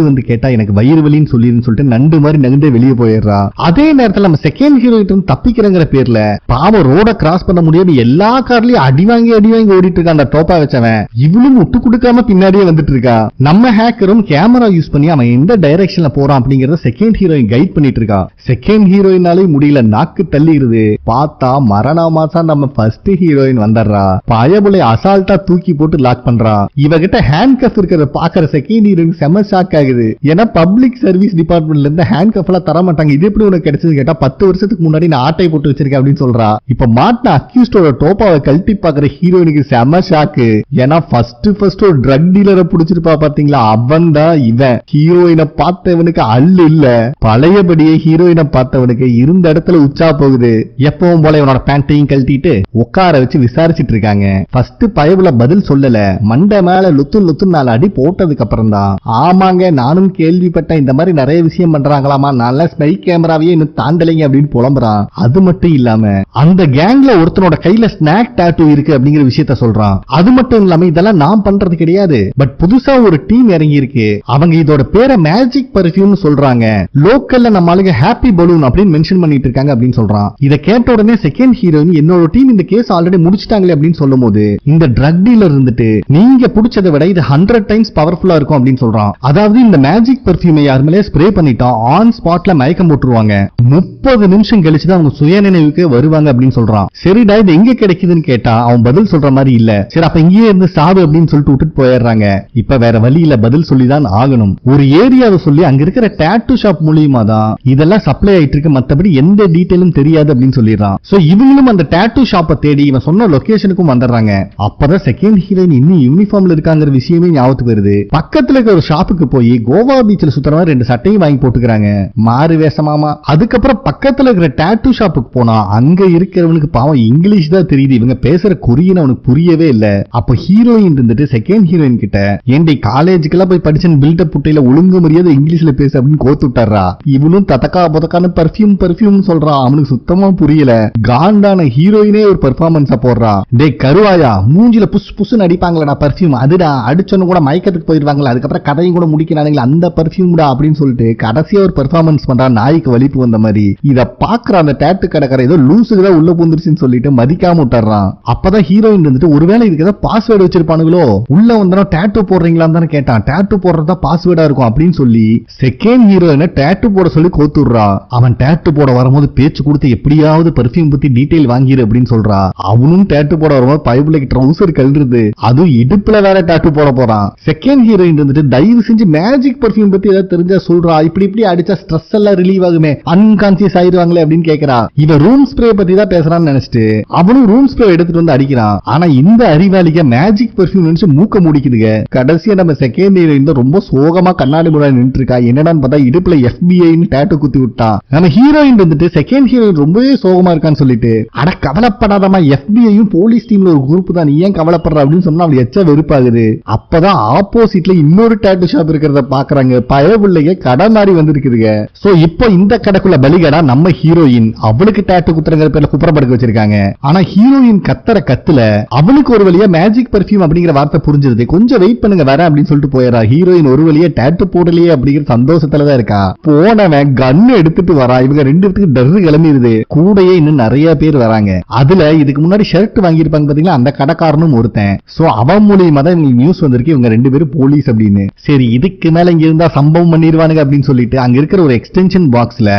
வந்து கேட்டா எனக்கு வயிறு வலின்னு சொல்லிட்டு நண்டு மாதிரி நகண்டே வெளியே போயிடுறா. அதே நேரத்தில் நம்ம செகண்ட் ஹீரோயின் தப்பிக்கிறங்கிற பேர்ல பாவம் ரோட கிராஸ் பண்ண முடியாது எல்லா கார்லயும் அடி வாங்கி ஓடிட்டு இருக்கா அந்த டோப்பா வச்சவன். இவளும் விட்டு கொடுக்காம பின்னாடியே வந்துட்டு இருக்கா. நம்ம ஹேக்கரும் கேமரா யூஸ் பண்ணி அவன் எந்த டைரக்ஷன்ல போறான் அப்படிங்கறத செகண்ட் ஹீரோயின் கைட் பண்ணிட்டு இருக்கா. செகண்ட் ஹீரோயினாலே முடியல, நாக்கு தள்ளிடுது. பார்த்தா மரண மாசம் நம்ம ஃபர்ஸ்ட் ஹீரோயின் வந்துடுறா. பயபுலை அசால்ட்டா தூக்கி போட்டு லாக் பண்றா. இவகிட்ட ஹேண்ட் கஃப் இருக்கிறத பாக்குற செகண்ட் ஹீரோயின் செம ஷாக் ஆகுது. ஏன்னா பப்ளிக் சர்வீஸ் டிபார்ட்மெண்ட்ல இருந்து ஹேண்ட் கஃப் எல்லாம் தர மாட்டாங்க. இது எப்படி உனக்கு கிடைச்சது கேட்டா 10 வருஷத்துக்கு முன்னாடி நான் ஆட்டை போட்டு வச்சிருக்கேன் அப்படின்னு சொல்றா. இப்ப மாட்டின அக்யூஸ்டோட டோப்பாவை கழட்டி பாக்குற ஹீரோயினுக்கு செம ஷாக்கு. ஏன்னா ஃபர்ஸ்ட் ஒரு ட்ரக் டீலரை புடிச்சிருப்பா பாத்தீங்களா, அவன் தான் இவன். ஹீரோயினை பார்த்தவனுக்கு அல்ல இல்ல, பழையபடியே ஹீரோயினை பார்த்தவனுக்கு இருந்த இடத்துல உச்சா போகுது. எப்பவும் போல இவனோட பேண்டையும் கழட்டிட்டு உட்கார வச்சு விசாரிச்சுட்டு இருக்காங்க. ஃபர்ஸ்ட் பயவுல பதில் சொல்லல, மண்டை மேல லுத்து 4 அடி போட்டதுக்கு அப்புறம் தான் ஆமாங்க நானும் கேள்விப்பட்டேன் இந்த மாதிரி நிறைய விஷயம் பண்றாங்களாமா, நல்ல ஸ்பை கேமராவையே இன்னும் தாண்டலைங்க அப்படின்னு புலம்புறான். அது மட்டும் இல்லாம அந்த கேங்ல ஒருத்தனோட கையில ஸ்நாக் டாட்டூ இருக்கு அப்படிங்கிற விஷயத்த சொல்றான். அது மட்டும் இல்லாம இதெல்லாம் நான் பண்றது கிடையாது, பட் புதுசா ஒரு டீம் இறங்கி இருக்கு, அவங்க இதோட பேரை மேஜிக் பர்ஃபியூம் சொல்றாங்க, லோக்கல்ல நம்ம ஆளுங்க ஹாப்பி பலூன் அப்படின்னு மென்ஷன் பண்ணிட்டு இருக்காங்க அப்படின்னு சொல்றான். இத கேட்ட உடனே செகண்ட் ஹீரோயின் என்னோட டீம் இந்த கேஸ் ஆல்ரெடி முடிச்சிட்டாங்களே அப்படின்னு சொல்லும் போது இந்த ட்ரக் டீலர் இருந்துட்டு நீங்க புடிச்சதை விட இது 100 டைம்ஸ் பவர்ஃபுல்லா இருக்கும் அப்படின்னு சொல்றான். அதாவது இந்த மேஜிக் பர்ஃபியூமை யாருமே ஸ்ப்ரே பண்ணிட்டா ஆன் ஸ்பாட்ல மயக்கம் போட்டுருவாங்க, 30 நிமிஷம் கழிச்சுதான் அவங்க சுய நினைவுக்கு வருவாங்க அப்படின்னு சொல்றான். சரிடா இது எங்க கிடைக்குதுன்னு கேட்டா அவன் பதில் சொல்ற மாதிரி இல்ல. சரி அப்ப இங்கேயே இருந்து சாவு அப்படின்னு சொல்லிட்டு விட்டுட்டு போயிடுறாங்க. இப்ப வேற வழியில பதில் சொல்லிதான் ஆகணும். ஒரு ஏரியாவை சொல்லி அங்க இருக்கிற டாட்டூ ஷாப் மூலியமா தான் இதெல்லாம் சப்ளை ஆயிட்டு இருக்கு, மத்தபடி எந்த டீடைலும் தெரியாது அப்படின்னு சொல்லிடுறான். சோ இவங்களும் அந்த டாட்டூ ஷாப்பை தேடி இவன் சொன்ன லொகேஷனுக்கும் வந்துடுறாங்க. அப்பதான் செகண்ட் ஹீரோயின் இன்னும் யூனிஃபார்ம்ல இருக்காங்கிற விஷயமே ஞாபகத்துக்கு வருது. பக்கத்துல இருக்கிற ஒரு ஷாப்புக்கு போய் கோவா பீச்ல சுத்தற மாதிரி 2 சட்டையும் வாங்கி போட்டுக்கிறாங்க, மாறு வேஷமாமா. அதுக்கப்புறம் பக்கத்துல இருக்கிற டாட்டூ ஷாப்புக்கு போனா அங்க இருக்கிறவனுக்கு பாவம் இங்கிலீஷ் தான் தெரியுது, இவங்க பேசுற கொரியன் அவனுக்கு புரியவே இல்ல. அப்ப ஹீரோயின் இருந்துட்டு செகண்ட் ஹீரோயின் கிட்ட ஏண்டி காலேஜுக்கெல்லாம் போய் படிச்சேன் பில்டப் புட்டையில ஒழுங்கு மரியாதை இங்கிலீஷ்ல பேச அப்படின்னு கோத்து விட்டாரா. இவனும் தத்தக்கா புதக்கான பர்ஃபியூம் சொல்றான், அவனுக்கு சுத்தமா புரியல. காண்டான ஹீரோயினே ஒரு பெர்ஃபார்மன்ஸா போடுறா. டே கருவாயா, மூஞ்சில புஷ் புஷ்னு அடிப்பாங்களடா பர்ஃபியூம், அதுடா அடிச்சோன்னு கூட மயக்கத்துக்கு போயிருவாங்களா, அதுக்கப்புறம் கதையும் கூட முடிக்கிறானுங்களா அந்த பர்ஃபியூம்டா அப்படின்னு சொல்லிட்டு கடைசியா ஒரு பெர்ஃபார்மன்ஸ் பண்றா, நாய்க்கு வலிப்பு வந்த மாதிரி. இத பாக்குற அந்த டாட்டூ கடைக்கார ஏதோ லூசுக்கு தான் உள்ள பூந்துருச்சுன்னு சொல்லிட்டு மதிக்காம விட்டுறான். அப்பதான் ஹீரோயின் இருந்துட்டு ஒருவேளை இதுக்கு ஏதாவது பாஸ்வேர்டு வச்சிருப்பானுங்களோ, உள்ள வந்தா டாட்டூ போடுறீங்களான்னு தானே கேட்டான். டாட்டூ போடுறதா பாஸ்வேர்டா இருக்கும் அப்படின்னு சொல்லி செகண்ட் ஹீரோயினை டாட்டூ போட சொல்லி கோத்துடுறா. அவன் டாட்டூ போட வரும்போது பேச்சு கொடுத்து எப்படியாவது பர்ஃபியூம் பத்தி டீடைல் வாங்கிரு அப்படின்னு சொல்றா. அவனும் டாட்டூ போட வரும்போது பைபிளுக்கு ட்ரவுசர் கழுறது, அதுவும் இடுப்புல வேற டாட்டூ போட போறான். செகண்ட் ஹீரோயின் இருந்துட்டு தயவு செஞ்சு மேஜிக் பர்ஃபியூம் பத்தி ஏதாவது தெரிஞ்சா சொல்றா, இப்படி அடிச்சா ஸ்ட்ரெஸ் எல்லாம் ரிலீவ் ஆகுமே, அன்கான்சியஸ் ஆயிருவாங்களே அப்படின்னு கேக்குறா. இவன் ரூம் ஸ்ப்ரே பத்தி தான் பேசுறான்னு நினைச்சிட்டு அவனும் ரூம் ஸ்ப்ரே எடுத்துட்டு வந்து அடிக்கிறான். ஆனா இந்த அறிவாளிக மேஜிக் பர்ஃபியூம் நினைச்சு மூக்க முடிக்குதுங்க. கடைசியா நம்ம செகண்ட் ஹீரோயின் ரொம்ப சோகமா கண்ணாடி முன்னாடி நின்று இருக்கா. என்னடான்னு பார்த்தா இடுப்புல FBI டாட்டூ குத்தி விட்டான். நம்ம ஹீரோயின் வந்துட்டு செகண்ட் ஹீரோயின் ரொம்பவே சோகமா இருக்கான்னு சொல்லிட்டு அட கவலைப்படாதமா, FBIயும் போலீஸ் டீம்ல ஒரு குரூப் தான், நீ ஏன் கவலைப்படுற அப்படின்னு சொன்னா அவள் எச்ச வெறுப்பாகுது. அப்பதான் ஆப்போசிட்ல இன்னொரு டாட்டூ ஷாப் இருக்கிறத பாக்குறாங்க. பயவுள்ளைய கடை மாதிரி வந்திருக்குதுங்க. சோ இப்போ இந்த கடைக்குள்ள பலிகடா நம்ம ஹீரோயின், அவளுக்கு டாட்டூ குத்துறங்கிற பேர்ல குப்புறப்படுக்க வச்சிருக்காங்க. ஆனா ஹீரோயின் கத்துற கத்துல அவளுக்கு ஒரு வழியா மேஜிக் பர்ஃபியூம் அப்படிங்கிற வார்த்தை புரிஞ்சிருது. கொஞ்சம் வெயிட் பண்ணுங்க வர அப்படின்னு சொல்லிட்டு போயிடா. ஹீரோயின் ஒரு வழியா டாட்டூ போடலையே அப்படிங்கிற சந்தோஷத்துலதான் இருக்கா. போனவன் கன்னு எடுத்துட்டு வரா. இவங்க 2 பேருக்கு டர்ரு கிளம்பிடுது. கூடயே இன்னும் நிறைய பேர் வராங்க. அதுல இதுக்கு முன்னாடி ஷர்ட் வாங்கியிருப்பாங்க பாத்தீங்களா, அந்த கடைக்காரனும் ஒருத்தன். சோ அவன் மூலியமா தான் நியூஸ் வந்திருக்கு இவங்க 2 பேரும் போலீஸ் அப்படின்னு. சரி இதுக்கு மேல இங்க இருந்தா சம்பவம் பண்ணிடுவானுங்க அப்படின்னு சொல்லிட்டு அங்க இருக்கிற ஒரு எக்ஸ்டென்ஷன் பாக்ஸ்ல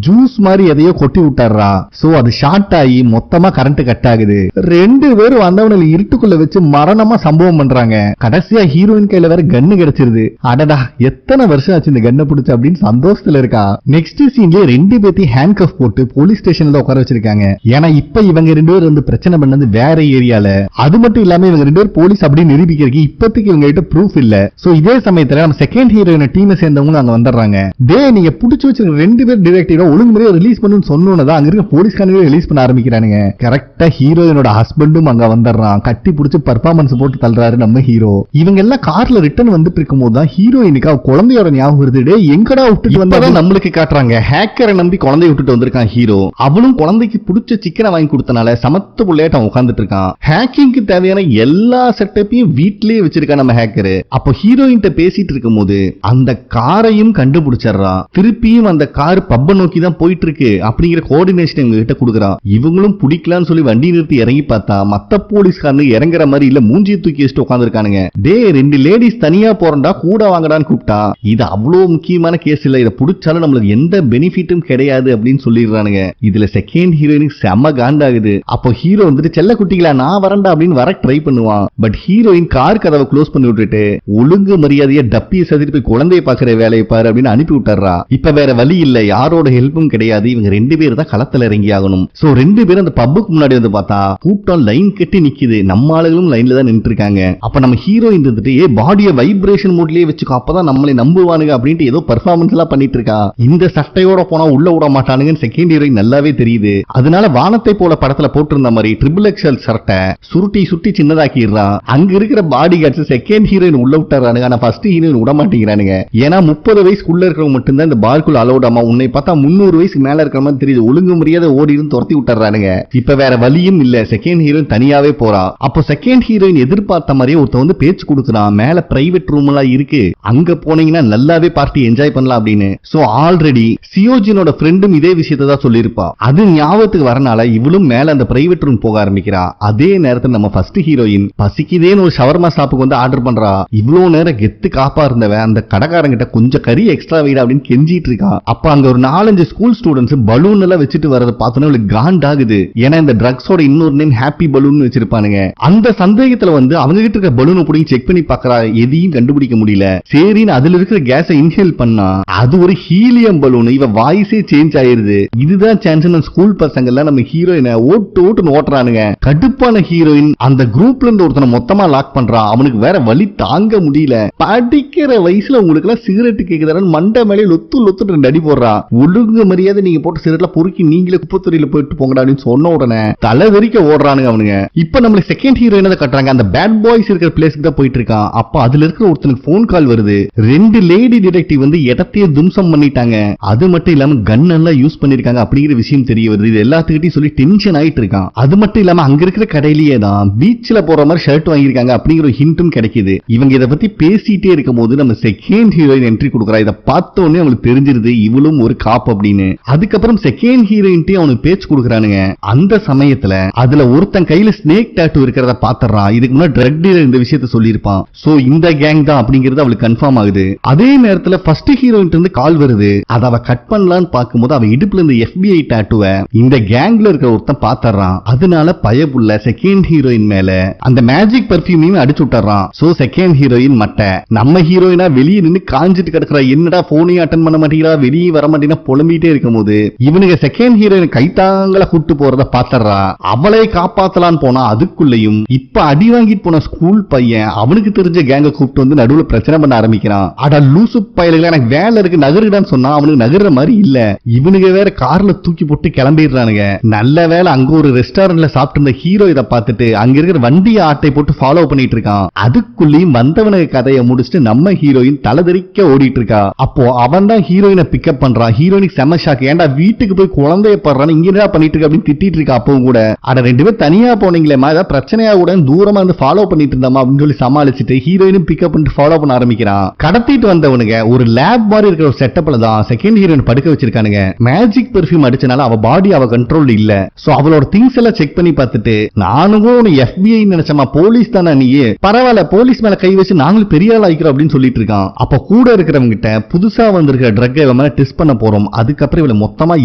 ஜூஸ் மாதிரி எதையோ கொட்டி விட்டாரா. சோ அது ஷார்ட் ஆகி மொத்தமா கரண்ட் கட் ஆகுது. 2 பேரும் வந்தவனை இருட்டுக்குள்ள வச்சு மரணமா சம்பவம் பண்றாங்க. கடைசியா ஹீரோயின் கையில வேற கன்னு கிடைச்சிருது. அடடா எத்தனை வருஷம் ஆச்சு இந்த கன்னை பிடிச்சு அப்படின்னு சந்தோஷத்துல இருக்கா. நெக்ஸ்ட் சீன்லயே 2 பேத்தையும் ஹேண்ட் கஃப் போட்டு போலீஸ் ஸ்டேஷன்ல உட்கார வச்சிருக்காங்க. ஏன்னா இப்ப இவங்க 2 பேரும் வந்து பிரச்சனை பண்ணது வேற ஏரியால. அது மட்டும் இல்லாம இவங்க 2 பேரும் போலீஸ் அப்படின்னு நிரூபிக்கிறதுக்கு இப்போதைக்கு இவங்க கிட்ட ப்ரூஃப் இல்ல. சோ இதே சமயத்துல நம்ம செகண்ட் ஹீரோயின் டீமை சேர்ந்தவங்க அங்க வந்துடுறாங்க. டே நீங்க புடிச்சு வச்சிருக்க 2 பேர் டிரெக்டிவா ஒழுங்கு முறையா ரிலீஸ் பண்ணு சொன்னோன்னதான் அங்க இருக்க போலீஸ்காரங்க ரிலீஸ் பண்ண ஆரம்பிக்கிறானுங்க. கரெக்டா ஹீரோயினோட ஹஸ்பண்டும் அங்க வந்துடுறான். கட்டி புடிச்சு பர்ஃபார்மன்ஸ் போட்டு தள்ளுறாரு நம்ம ஹீரோ. இவங்க எல்லாம் கார்ல ரிட்டர்ன் வந்துட்டு இருக்கும் போது தான் ஹீரோயினுக்கு அவ குழந்தையோட ஞாபகம் வருது. டே எங்கடா விட்டுட்டு வந்தா நம்மளுக்கு காட்டுறாங்க. ஹேக்கரை நம்பி குழந்தைய விட்டுட்டு வந்திருக்கான் ஹீரோ. அவளும் குழந்தைக்கு பிடிச்ச சிக்கனை வாங்கி கொடுத்தனால சமத்து புள்ளையாட்ட உட்கார்ந்துட்டு இருக்கான். ஹேக்கிங்க்கு தேவையான எல்லா செட்டப்பையும் வீட்லயே வச்சிருக்கான் நம்ம ஹேக்கரு. அப்போ ஹீரோயின் பேசிட்டு இருக்கும் போது அந்த காரையும் கண்டுபிடிச்சிடறான். திருப்பியும் அந்த கார் பப்ப நோக்கி தான் போயிட்டு இருக்கு அப்படிங்கிற கோஆர்டினேஷன் இவங்க கிட்ட கொடுக்குறான். இவங்களும் பிடிக்கலான்னு சொல்லி வண்டி நிறுத்தி இறங்கி பார்த்தா மத்த போலீஸ்காரனு இறங்குற மாதிரி இல்ல, மூஞ்சி தூக்கி வச்சுட்டு உட்காந்துருக்கானுங்க. டே 2 லேடிஸ் தனியா போறண்டா கூட வாங்கடான்னு கூப்பிட்டா. இது அவ்வளவு முக்கியமான கேஸ் இல்ல, இதை பிடிச்சாலும் நம்மளுக்கு எந்த பெனிஃபிட்டும் கிடையாது அப்படின்னு சொல்லிடுறானுங்க. இதுல செகண்ட் ஹீரோயினுக்கு செம்ம காண்டாகுது. அப்போ ஹீரோ வந்துட்டு செல்ல குட்டிகளா நான் வரண்டா அப்படின்னு வர ட்ரை பண்ணுவான். பட் ஹீரோயின் கார் கதவை க்ளோஸ் பண்ணி விட்டுட்டு ஒழுங்கு மரியாதையா டப்பியை சதிட்டு போய் குழந்தைய பாக்குற வேலையை பாரு அப்படின்னு அனுப்பி விட்டுறா. இப்ப வேற வழி இல்ல, யாரோட ஹெல்ப்பும் கிடையாது. இவங்க 2 பேர் தான் களத்துல இறங்கி ஆகணும். சோ 2 பேரும் அந்த பப்புக்கு முன்னாடி வந்து பார்த்தா கூட்டம் லைன் கட்டி நிக்குது. நம்ம ஆளுகளும் லைன்ல தான் நின்று இருக்காங்க. அப்ப நம்ம ஹீரோயின் இருந்துட்டு பாடியை வைப்ரேஷன் மோட்லயே வச்சுக்கோ, அப்பதான் நம்மளை நம்புவானுங்க அப்படின்ட்டு ஏதோ பெர்ஃபார்மன்ஸ் எல்லாம் பண்ணிட்டு இருக்கா. இந்த சட்டையோட போனா உள்ள விட மாட்டானுங்கன்னு செகண்ட் ஹீரோயின் நல்லாவே தெரியுது. அதனால வானத்தை போல படத்துல போட்டிருந்த மாதிரி XXL சட்டை சுருட்டி சின்னதாக்கிடுறா. அங்க இருக்கிற பாடி கார்ட்ஸ் செகண்ட் ஹீரோயின் உள்ள விட்டுறானுங்க. ஆனா ஃபர்ஸ்ட் ஹீரோயின் விட மாட்டேங்கிறானுங்க. ஏன்னா 30 வயசுக்குள்ள இருக்கிறவங்க மட்டும்தான் இந்த பார்க்குள்ள அலௌட். ஆமா உன்னை பார்த்தா 300 வயசுக்கு மேல இருக்கிற மாதிரி தெரியுது, ஒழுங்கு மரியாதை ஓடி இருந்து துரத்தி விட்டுறானுங்க. இப்ப வேற வழியும் இல்ல, செகண்ட் ஹீரோயின் தனியாவே போறா. அப்போ செகண்ட் ஹீரோயின் எதிர்பார்த்த மாதிரியே ஒருத்த வந்து பேச்சு கொடுக்குறான். மேல பிரைவேட் ரூம் எல்லாம் இருக்கு, அங்க போனீங்கன்னா நல்லாவே பார்ட்டி என்ஜாய் பண்ணலாம் அப்படின்னு. சோ ஆல்ரெடி சியோஜினோட ஃப்ரெண்டும் இதே விஷயத்தை தான் சொல்லியிருப்பா. அது ஞாபகத்துக்கு வரனால இவளும் மேல அந்த பிரைவேட் ரூம் போக ஆரம்பிக்கிறா. அதே நேரத்தில் நம்ம ஃபர்ஸ்ட் ஹீரோயின் பசிக்குதேன்னு ஒரு ஷவர்மா ஷாப்புக்கு வந்து ஆர்டர் பண்றா. இவ்வளவு நேரம் கெத்து காப்பா இருந்தவன் அந்த கடைக்காரங்கிட்ட கொஞ்சம் கறி எக்ஸ்ட்ரா வைடா அப்படின்னு கெஞ்சிட்டு இருக்கான். அப்ப அங்க ஒரு 4-5 ஸ்கூல் ஸ்டூடெண்ட்ஸ் பலூன் எல்லாம் வச்சுட்டு வரத பார்த்தோன்னா காண்டாகுது. ஏன்னா இந்த ட்ரக்ஸோட இன்னொரு நேம் ஹாப்பி பலூன் வச்சிருப்பானுங்க. அந்த சந்தேகத்துல வந்து அவங்க கிட்ட இருக்க பலூனை போய் செக் பண்ணி பாக்குறா, எதையும் கண்டுபிடிக்க முடியல. சரின்னு அதுல இருக்கிற கேஸை இன்ஹேல் பண்ணா அது ஒரு ஹீலியம் பலூன். இவ வாய்ஸே சேஞ்ச் ஆயிருது. இதுதான் சான்ஸ். ஸ்கூல் பசங்க எல்லாம் நம்ம ஹீரோயினை ஓட்டுன்னு ஓட்டுறானுங்க. கடுப்பான ஹீரோயின் அந்த குரூப்ல இருந்து ஒருத்தனை மொத்தமா லாக் பண்றான். அவனுக்கு வேற வழி தாங்க முடியல. படிக்கிற வயசுல உங்களுக்கு எல்லாம் சிகரெட் கேக்குதான்னு மண்டை மேலே லொத்து 2 அடி போடுறா. ஒழுங்கு மரியாதை நீங்க போட்டு சிகரெட்ல பொறுக்கி நீங்களே குப்பத்துறையில போயிட்டு போங்கடா அப்படின்னு சொன்ன உடனே தலை வெறிக்க ஓடுறானுங்க அவனுங்க. இப்ப நம்மளுக்கு செகண்ட் ஹீரோயினை கட்டுறாங்க. அந்த பேட் பாய்ஸ் இருக்கிற பிளேஸ்க்கு தான் போயிட்டு இருக்கான். அப்ப அதுல இருக்கிற ஒருத்தனுக்கு போன் கால் வருது. 2 லேடி டிடெக்டிவ் வந்து இடத்தையே தும்சம் பண்ணிட்டாங்க. அது மட்டும் இல்லாம கன் எல்லாம் யூஸ் பண்ணிருக்காங்க அப்படிங்கிற விஷயம் தெரிய வருது. இது எல்லாத்துக்கிட்டையும் சொல்லி டென்ஷன் ஆயிட்டு இருக்கான். அது மட்டும் இல்லாம அங்க இருக்கிற கடையிலேயே தான் பீச்ல போற மாதிரி ஷர்ட் வாங்கியிருக்காங்க அப்படிங்கிற ஒரு ஹிண்ட்டும் கிடைக்குது. இவங்க இதை பத்தி பேசிட்டே இருக்கும் போது நம்ம செகண்ட் ஹீரோயின் என்ட்ரி கொடுக்குறா. இதை பார்த்த உடனே அவங்களுக்கு தெரிஞ்சிருது இவளும் ஒரு காப் அப்படின்னு. அதுக்கப்புறம் செகண்ட் ஹீரோயின்ட்டே அவனுக்கு பேச்சு கொடுக்குறானுங்க. அந்த சமயத்துல அதுல ஒருத்தன் கையில ஸ்னேக் டாட்டூ இருக்கிறத பாத்துறான். இதுக்கு முன்னாடி ட்ரக் டீலர் இந்த விஷயத்தை சொல்லியிருப்பான். சோ இந்த கேங் தான் அப்படிங்கிறது அவளுக்கு கன்ஃபார்ம் ஆகுது. அதே நேரத்துல ஃபர்ஸ்ட் ஹீரோயின் இருந்து கால் வருது. அதை அவ கட் பண்ணலான்னு பார்க்கும்போது அவ இடுப்புல இருந்து FBI டாட்டூவை இந்த கேங்ல இருக்கிற ஒருத்தன் பாத்துறான். அதனால பயப்புள்ள செகண்ட் ஹீரோயின் மேல அந்த மேஜிக் பர்ஃபியூமையும் அடிச்சு விட்டுறான். சோ செகண்ட் ஹீரோயின் மட்ட நம்ம ஹீரோயினா வெளியே நின்னு காஞ்சிட்டு கிடக்குறா. என்னடா போனையும் அட்டன் பண்ண மாட்டேங்கிறா, வெளியே வர மாட்டேன்னா புலம்பிட்டே இருக்கும் போது இவனுக்கு செகண்ட் ஹீரோயின் கைத்தாங்கள கூட்டு போறத பாத்துறா. அவளை காப்பாத்தலான்னு போனா அதுக்குள்ளயும் இப்ப அடி வாங்கிட்டு போன ஸ்கூல் பையன் அவனுக்கு தெரிஞ்ச கேங்க கூப்பிட்டு வந்து நடுவுல பிரச்சனை பண்ண ஆரம்பிக்கிறான். அட லூசு பயலுகளே, எனக்கு வேலை இருக்கு நகருடான்னு சொன்னா அவனுக்கு நகர்ற மாதிரி இல்ல. இவனுக்கு வேற கார்ல தூக்கி போட்டு கிளம்பிடுறானுங்க. நல்ல வேலை அங்க ஒரு ரெஸ்டாரண்ட்ல சாப்பிட்டு இருந்த ஹீரோ இதை பார்த்துட்டு அங்க இருக்கிற வண்டி ஆட்டை போட்டு ஃபாலோ பண்ணிட்டு இருக்கான். அதுக்குள்ளேயும் வந்தவனுக்கு கதையை முடிச்சுட்டு நம்ம ஹீரோயின் தலைதறிக்க ஓடிட்டு இருக்கா. அப்போ அவன் தான் ஹீரோயினை பிக்கப் பண்றான். ஹீரோயினுக்கு செம ஷாக். ஏன்டா வீட்டுக்கு போய் குழந்தைய படுறான்னு இங்க என்ன பண்ணிட்டு இருக்க அப்படின்னு திட்டிட்டு இருக்கா. அப்பவும் கூட அட 2 பேர் தனியா போனீங்களேமா, ஏதாவது பிரச்சனையா கூட தூரமா இருந்து ஃபாலோ பண்ணிட்டு இருந்தாமா அப்படின்னு சொல்லி சமாளிச்சுட்டு ஹீரோயினும் பிக்கப் பண்ணிட்டு ஃபாலோ பண்ண ஆரம்பிக்கிறான். கடத்திட்டு வந்தவனுங்க ஒரு லேப் மாதிரி இருக்கிற ஒரு செட்டப்ல தான் செகண்ட் ஹீரோயின் படுக்க வச்சிருக்கானுங்க. மேஜிக் பெர்ஃபியூம் அடிச்சனால அவ பாடி அவ கண்ட்ரோல் இல்ல. சோ அவளோட திங்ஸ் எல்லாம் செக் பண்ணி பார்த்துட்டு நானும் FBI நினைச்சமா, போலீஸ் தானே நீ, பரவாயில்ல போலீஸ் மேல கை வச்சு நாங்களும் பெரிய ஆள் ஆயிக்கிறோம் அப்படின்னு சொல்லிட்டு இருக்கான். அப்ப கூட இருக்கிறவங்க கிட்ட புதுசா வந்திருக்கிற ட்ரக் மேல டெஸ்ட் பண்ண போறோம், அதுக்கப்புறம் இவளை மொத்தமா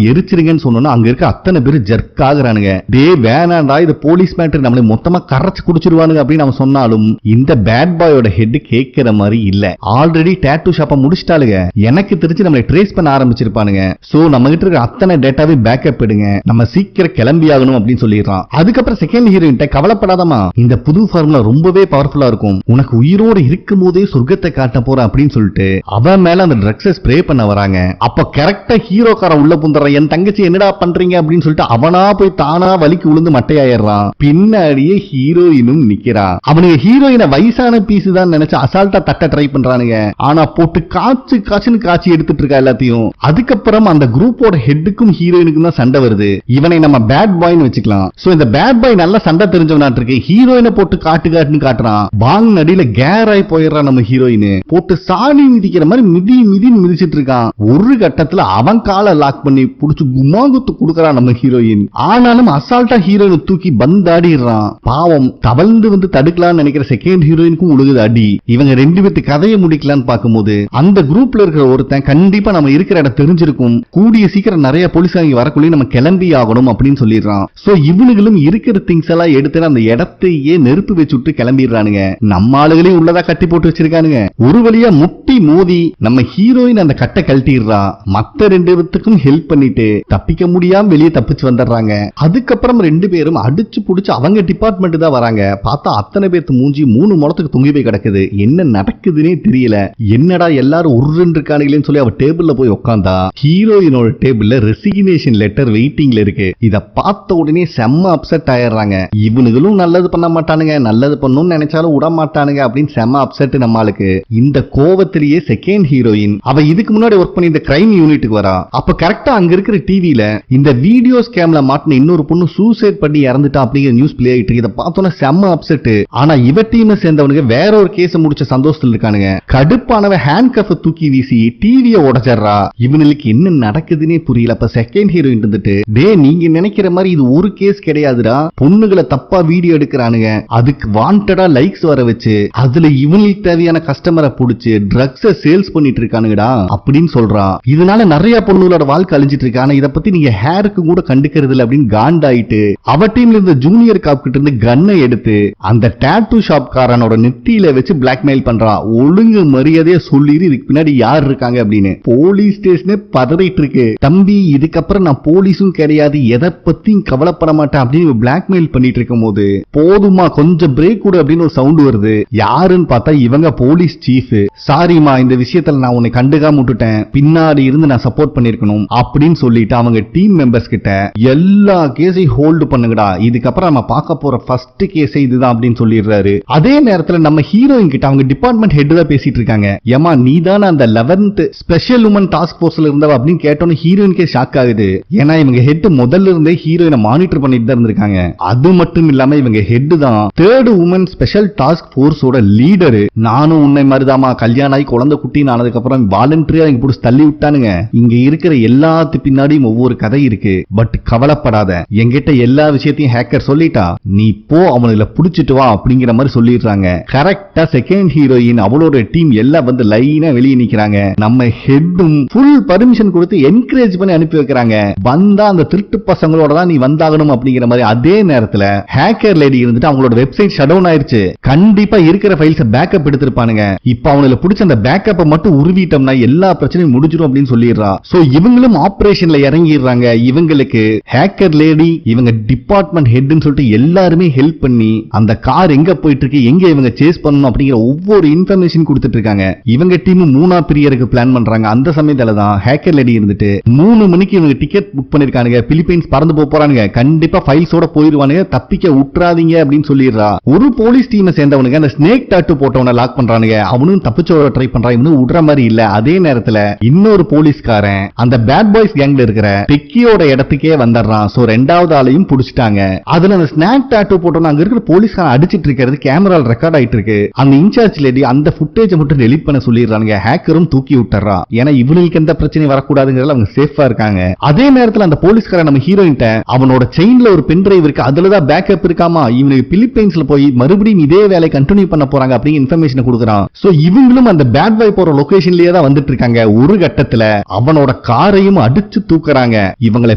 எரிச்சிருங்கன்னு சொன்னோம்னா அங்க இருக்க அத்தனை பேர் ஜர்க் ஆகுறானுங்க. டே வேணாண்டா, இது போலீஸ் மேட்டர், நம்மளை மொத்தமா கரைச்சு குடிச்சிருவானுங்க அப்படின்னு அவன் சொன்னாலும் இந்த பேட் பாயோட ஹெட் கேட்கிற மாதிரி இல்ல. ஆல்ரெடி டாட்டூ ஷாப்பை முடிச்சிட்டாளுங்க. எனக்கு தெரிஞ்சு நம்மளை ட்ரேஸ் பண்ண ஆரம்பிச்சிருப்பானுங்க. சோ நம்ம கிட்ட இருக்க அத்தனை டேட்டாவே பேக்கப் எடுங்க, நம்ம சீக்கிரம் கிளம்பி ஆகணும் அப்படின்னு சொல்லிடுறான். அதுக்கப்புறம் செகண்ட் ஹீரோயின் கவலைப்படாதமா, இந்த புது ஃபார்முலா ரொம்பவே பவர்ஃபுல்லா இருக்கும், உனக்கு உயிரோடு இருக்கும் போதே சொர்க்கத்தை காட்ட போற அப்படின்னு சொல்லிட்டு அவன் மேல அந்த ட்ரக்ஸை ஸ்ப்ரே பண்ண வராங்க. அப்ப கரெக்டா ஹீரோக்காரன் உள்ள புந்துறான். என் தங்கச்சி என்னடா பண்றீங்க அப்படின்னு சொல்லிட்டு அவனா போய் தானா வலிக்கு விழுந்து மட்டையாயிடுறான். பின்னாடியே ஹீரோயினும் நிக்கிறா. அவனுக்கு ஹீரோயினை வயசான பீஸ் தான் நினைச்சு அசால்ட்டா தட்ட ட்ரை பண்றானுங்க. ஆனா போட்டு காய்ச்சுன்னு காய்ச்சி எடுத்துட்டு இருக்கா எல்லாத்தையும். அதுக்கப்புறம் அந்த குரூப்போட ஹெட்டுக்கும் ஹீரோயினுக்கும் தான் சண்டை வருது. இவனை நம்ம பேட் பாய்னு வச்சுக்கலாம். சோ இந்த பேட் பாய் நல்லா சண்டை தெரிஞ்சவனாட்டு இருக்கு. ஹீரோயினை போட்டு காட்டுன்னு காட்டுறான். பாங் நடியில கேர் ஆகி போயிடுறான். நம்ம ஹீரோயின் போட்டு சாணி மிதிக்கிற மாதிரி மிதின்னு மிதிச்சிட்டு இருக்கான். ஒரு கட்டத்துல அவன் காலை லாக் பண்ணி புடிச்சு குமாங்குத்து குடுக்கறான் நம்ம ஹீரோயின். ஆனாலும் அசால்ட்டா ஹீரோயின் தூக்கி பந்தாடிடுறான். பாவம் தவழ்ந்து வந்து தடுக்கலாம்னு நினைக்கிற செகண்ட் ஹீரோயினுக்கும் உழுகுது அடி. இவங்க 2 பேத்து கதையை முடிக்கலான்னு பார்க்கும்போது அந்த குரூப்ல இருக்கிற ஒருத்தன் கண்டிப்பா நம்ம இருக்கிற இடம் தெரிஞ்சிருக்கும், கூடிய சீக்கிரம் நிறைய போலீஸ்காரங்க வரக்குள்ளே நம்ம கிளம்பி ஆகணும் அப்படின்னு சொல்லிடுறான். சோ இவனுங்களும் இருக்கிற திங்ஸ் எல்லாம் எடுத்து அந்த இடத்தையே நெருப்பு வச்சு விட்டு கிளம்பிடுறானுங்க. நம்ம ஆளுகளையும் உள்ளதா கட்டி போட்டு வச்சிருக்கானுங்க. ஒரு வழியா முட்டி மோதி நம்ம ஹீரோயின் அந்த கட்டை கழட்டிடுறா. மத்த 2 பேத்துக்கும் ஹெல்ப் பண்ணிட்டு தப்பிக்க முடியாம வெளியே தப்பிச்சு வந்துடுறாங்க. அதுக்கப்புறம் 2 பேரும் அடிச்சு புடிச்சு அவங்க டிபார்ட்மெண்ட் தான் வராங்க. பார்த்தா அத்தனை பேர்த்து மூஞ்சி 3 முழத்துக்கு தொங்கி போய் கிடக்குது. என்ன நடக்குதுன்னே தெரியல. என்னடா எல்லாரும் உருன்னு இருக்கானுங்களேன்னு சொல்லி அவ டேபிள்ல போய் உட்காந்தா ஹீரோயினோட டேபிள்ல ரெசிக்னேஷன் லெட்டர் வெயிட்டிங்ல இருக்கு. இத பார்த்த உடனே செம்ம அப்செட் ஆயிடுறாங்க. இவனுங்களும் நல்லது பண்ண மாட்டானுங்க, நல்லது பண்ணணும்னு நினைச்சாலும் விட மாட்டானுங்க அப்படின்னு செம்ம அப்செட் நம்மளுக்கு. இந்த கோவத்திலேயே செகண்ட் ஹீரோயின் அவ இதுக்கு முன்னாடி ஒர்க் பண்ணி இந்த கிரைம் யூனிட்டுக்கு வரா. அப்ப கரெக்டா அங்க இருக்கிற டிவில இந்த வீடியோ ஸ்கேம்ல மாட்டின இன்னொரு பொண்ணு சூசைட் பண்ணி இறந்துட்டா அப்படிங்கிற நியூஸ் பிளே ஆயிட்டு இருக்கு. இதை பார்த்தோன்னா செம்ம அப்செட். ஆனா இவ டீமை சேர்ந்தவனுக்கு வேற ஒரு கேஸ் முடிச்ச சந்தோஷத்துல இருக்கானுங்க. கடுப்பானவ ஹேண்ட் கஃப் தூக்கி வீசி டிவியை உடைச்சறா. இவனுக்கு என்ன நடக்குதுன்னே புரியல. அப்ப செகண்ட் ஹீரோயின் இருந்துட்டு, டே நீங்க நினைக்கிற மாதிரி இது ஒரு கேஸ் கிடையாதுடா, பொண்ணுகளை தப்பா வீடியோ எடுக்கிறானுங்க, அதுக்கு வாண்டடா லைக்ஸ் வர வச்சு அதுல இவனுக்கு தேவையான கஸ்டமரை புடிச்சு ட்ரக்ஸை சேல்ஸ் பண்ணிட்டு இருக்கானுங்கடா அப்படின்னு சொல்றான். இதனால நிறைய பொண்ணுகளோட வாழ்க்கை அழிஞ்சிட்டு இருக்கு. ஆனா இதை பத்தி நீங்க ஹேருக்கு கூட கண்டுக்கிறது இல்லை அப்படின்னு காண்டாயிட்டு அவ டீம்ல இருந்த ஜூனியர் காப் கிட்ட இருந்து கன்னை எடுத்து அந்த டாட்டூ ஷாப் காரனோட நெத்தியில வச்சு பிளாக்மெயில் பண்றா. ஒழுங்கு மரியாதையா சொல்லிரு இதுக்கு பின்னாடி யார் இருக்காங்க அப்படின்னு. போலீஸ் ஸ்டேஷனே பதறிட்டு இருக்கு. தம்பி இதுக்கப்புறம் நான் போலீஸும் கிடையாது, எதை பத்தியும் கவலைப்பட மாட்டேன் அப்படின்னு பிளாக்மெயில் பண்ணிட்டு இருக்கும் போது போதுமா கொஞ்சம் பிரேக் கொடு அப்படின்னு ஒரு சவுண்ட் வருது. யாருன்னு பார்த்தா இவங்க போலீஸ் சீஃப். சாரிமா இந்த விஷயத்துல நான் உன்னை கண்டுக்காம விட்டுட்டேன், பின்னாடி இருந்து நான் சப்போர்ட் பண்ணிருக்கணும் அப்படின்னு சொல்லிட்டு அவங்க டீம் மெம்பர்ஸ் கிட்ட எல்லா கேஸையும் ஹோல்டு பண்ணுங்கடா, இதுக்கப்புறம் நம்ம பார்க்க போற ஃபர்ஸ்ட் கேஸ் இதுதான் அப்படின்னு சொல்லிடுறாரு. அதே நேரத்துல நம்ம ஹீரோயின் கிட்ட அவங்க டிபார்ட்மெண்ட் ஹெட் தான் பேசிட்டு இருக்காங்க. ஏமா நீ தானே அந்த 11th ஸ்பெஷல் உமன் டாஸ்க் போர்ஸ்ல இருந்தவ அப்படின்னு கேட்டோன்னு ஹீரோயினுக்கே ஷாக் ஆகுது. ஏன்னா இவங்க ஹெட் முதல்ல இருந்தே ஹீரோயினை மானிட்டர் பண்ணிட்டு தான் இருந்திருக்காங்க. அது மட்டும் இல்லாம இவங்க ஹெட் தான் 3rd உமன் ஸ்பெஷல் டாஸ்க் போர்ஸோட லீடர். நானும் உன்னை மாதிரிதாமா கல்யாணம் ஆகி குழந்தை குட்டி ஆனதுக்கு அப்புறம் வாலண்டரியா இங்க புடிச்சு தள்ளி விட்டானுங்க. இங்க இருக்கிற எல்லாத்து பின்னாடியும் ஒவ்வொரு கதை இருக்கு. பட் கவலைப்படாத, என்கிட்ட எல்லா விஷயத்தையும் ஹேக்கர் சொல்லிட்டா, நீ போ அவனுல புடிச்சிட்டு வா அப்படிங்கிற மாதிரி சொல்லிடுறாங்க. கரெக்டா செகண்ட் ஹீரோயின் அவளோட டீம் எல்லாம் வந்து லைனா வெளியே நிக்கிறாங்க. நம்ம ஹெட்டும் ஃபுல் பர்மிஷன் கொடுத்து என்கரேஜ் பண்ணி அனுப்பி வைக்கிறாங்க. வந்தா அந்த திருட்டு பசங்களோட தான் நீ வந்தாகணும் அப்படிங்கிற மாதிரி. அதே நேரத்துல ஹேக்கர் லேடி இருந்துட்டு அவங்களோட வெப்சைட் ஷட் டவுன் ஆயிருச்சு. கண்டிப்பா இருக்கிற ஃபைல்ஸ் பேக்கப் எடுத்திருப்பானுங்க. இப்ப அவனுல பிடிச்ச அந்த பேக்கப்பை மட்டும் உருவிட்டோம்னா எல்லா பிரச்சனையும் முடிஞ்சிடும் அப்படின்னு சொல்லிடுறா. சோ இவங்களும் ஆபரேஷன்ல இறங்கிடுறாங்க. இவங்களுக்கு ஹேக்கர் லேடி இவங்க டிபார்ட்மெண்ட் ஹெட்னு சொல்லிட்டு எல்லாருமே ஹெல்ப் பண்ணி அந்த கார் எங்க போயிட்டு இருக்கு, எங்க இவங்க சேஸ் பண்ணணும் அப்படிங்கிற ஒவ்வொரு இன்ஃபர்மேஷன் கொடுத்துட்டு இருக்காங்க. இவங்க டீம் 3 பிரியருக்கு பிளான் பண்றாங்க. அந்த சமயத்துல தான் ஹேக்கர் லேடி இருந்துட்டு 3 மணிக்கு இவங்க டிக்கெட் புக் பண்ணிருக்கானுங்க, பிலிப்பைன்ஸ் பறந்து போறானுங்க, கண்டிப்பா ஃபைல்ஸோட போயிருவானுங்க, தப்பிக்க விட்டுறாதீங்க அப்படின்னு சொல்லிடுறா. ஒரு போலீஸ் டீமை சேர்ந்தவனுங்க அந்த ஸ்னேக் டாட்டூ போட்டவனை லாக் பண்றானுங்க. அவனும் தப்பிச்சு ட்ரை பண்றான், இவனும் விடுற மாதிரி இல்ல. அதே நேரத்துல இன்னொரு போலீஸ்காரன் அந்த பேட் பாய்ஸ் கேங்ல இருக்கிற டெக்கியோட இடத்துக்கே வந்துடுறான். சோ 2வது ஆளையும் புடிச்சிட்டாங்க. அதுல அந்த ஸ்னேக் டாட்டூ போட்டவன அங்க இருக்கிற போலீஸ்காரன் அடிச்சிட்டு இருக்கிறது கேமரால ரெக்கார்ட் ஆயிட்டு இருக்கு. அந்த இன்சார்ஜ் லேடி அந்த ஃபுட்டேஜ் மட்டும் டெலீட் பண்ண சொல்லிடுறாங்க. ஹேக்கரும் தூக்கி விட்டுறா. ஏன்னா இவனுக்கு எந்த பிரச்சனையும் வரக்கூடாதுங்கிறதுல அவங்க சேஃபா இருக்காங்க. அதே நேரத்துல அந்த போலீஸ்காரன் நம்ம ஹீரோயின் அவனோட செயின்ல ஒரு பென் டிரைவ் இருக்கு, அதுலதான் பேக்கப் இருக்காமா, இவனுக்கு பிலிப்பைன்ஸ்ல போய் மறுபடியும் இதே வேலை கண்டினியூ பண்ண போறாங்க அப்படிங்கிற இன்ஃபர்மேஷன் கொடுக்குறான். சோ இவங்களும் அந்த பேட் பாய் போற லொகேஷன்லயே தான் வந்துட்டு இருக்காங்க. ஒரு கட்டத்துல அவனோட காரையும் அடிச்சு தூக்குறாங்க. இவங்களை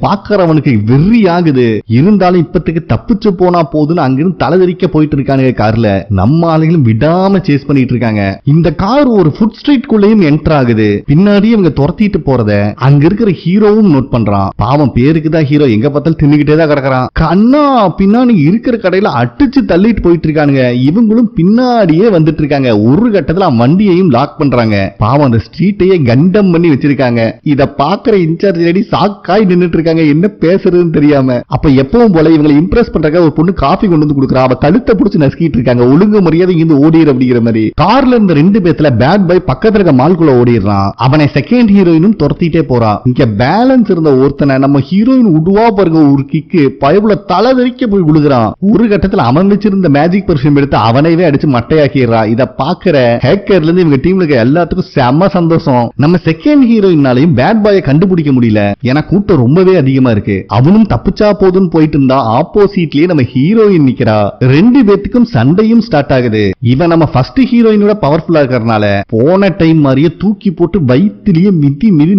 பாக்குறவனுக்கு வெறி ஆகுது. இருந்தாலும் இப்பத்துக்கு தப்பிச்சு போனா போதுன்னு அங்கிருந்து தலைதறிக்க போயிட்டு இருக்கானுங்க கார்ல. நம்ம ஆளுகளும் விடாம சேஸ் பண்ணிட்டு இருக்காங்க. இந்த கார் ஒரு ஃபுட் ஸ்ட்ரீட் குள்ளேயும் என்டர் ஆகுது. பின்னாடி இவங்க துரத்திட்டு போறத அங்க இருக்கிற ஹீரோவும் நோட் பண்றான். பாவம் பேருக்கு தான் ஹீரோ, எங்க பார்த்தாலும் தின்னுகிட்டே தான் கிடக்குறான். கண்ணா பின்னாடி இருக்கிற கடையில அடிச்சு தள்ளிட்டு போயிட்டு இருக்கானுங்க. இவங்களும் பின்னாடியே வந்துட்டு இருக்காங்க. ஒரு கட்டத்துல வண்டியையும் லாக் பண்றாங்க. பாவம் அந்த ஸ்ட்ரீட்டையே கண்டம் பண்ணி வச்சிருக்காங்க. இத பாக்குற இன்சார்ஜ் லேடி சாக்காய் நின்னுட்டு இருக்காங்க, என்ன பேசுறதுன்னு தெரியாம. அப்ப எப்பவும் போல இவங்களை இம்ப்ரெஸ் பண்றாங்க. ஒரு பொண்ணு காஃபி கொண்டு வந்து கொடுக்குறா. அவ கழுத்தை பிடிச்சு நசுக்கிட்டு இருக்காங்க. ஒழுங்கு மரியாதை இருந்து ஓடிடு அப்படிங்கிற மாதிரி. கார்ல இருந்த 2 பேத்துல பேட் பாய் பக்கத்துல இருக்க மால்குள்ள ஓடிடுறான். அவனை செகண்ட் ஹீரோயினும் துரத்திட்டே போறா. இங்க பேலன்ஸ் இருந்த ஒருத்தனை நம்ம ஹீரோயின் உடுவா பாருங்க ஒரு கிக்கு பயவுல தலை வெறிக்க போய் விழுகிறான். ஒரு கட்டத்துல அவன் வச்சிருந்த மேஜிக் பர்ஃபியூம் எடுத்து அவனைவே அடிச்சு மட்டையாக்கிடுறா. இத பாக்குற ஹேக்கர்ல இருந்து இவங்க டீம்ல இருக்க எல்லாத்துக்கும் செம்ம சந்தோஷம். நம்ம செகண்ட் ஹீரோயினாலையும் பேட் பாயை கண்டுபிடிக்க முடியல. ஏன்னா கூட்டம் ரொம்பவே அதிகமா இருக்கு. அவனும் தப்பிச்சா போதுன்னு போயிட்டு இருந்தா ஆப்போசிட்லயே நம்ம ஹீரோயின் நிக்கிறா. 2 பேத்துக்கும் சண்டையும் ஸ்டார்ட் ஆகுது. இவன் நம்ம ஃபர்ஸ்ட் ஹீரோயினோட பவர்ஃபுல்லா இருக்கறனால போன டைம் மாதிரியே தூக்கி போட்டு வயித்திலேயே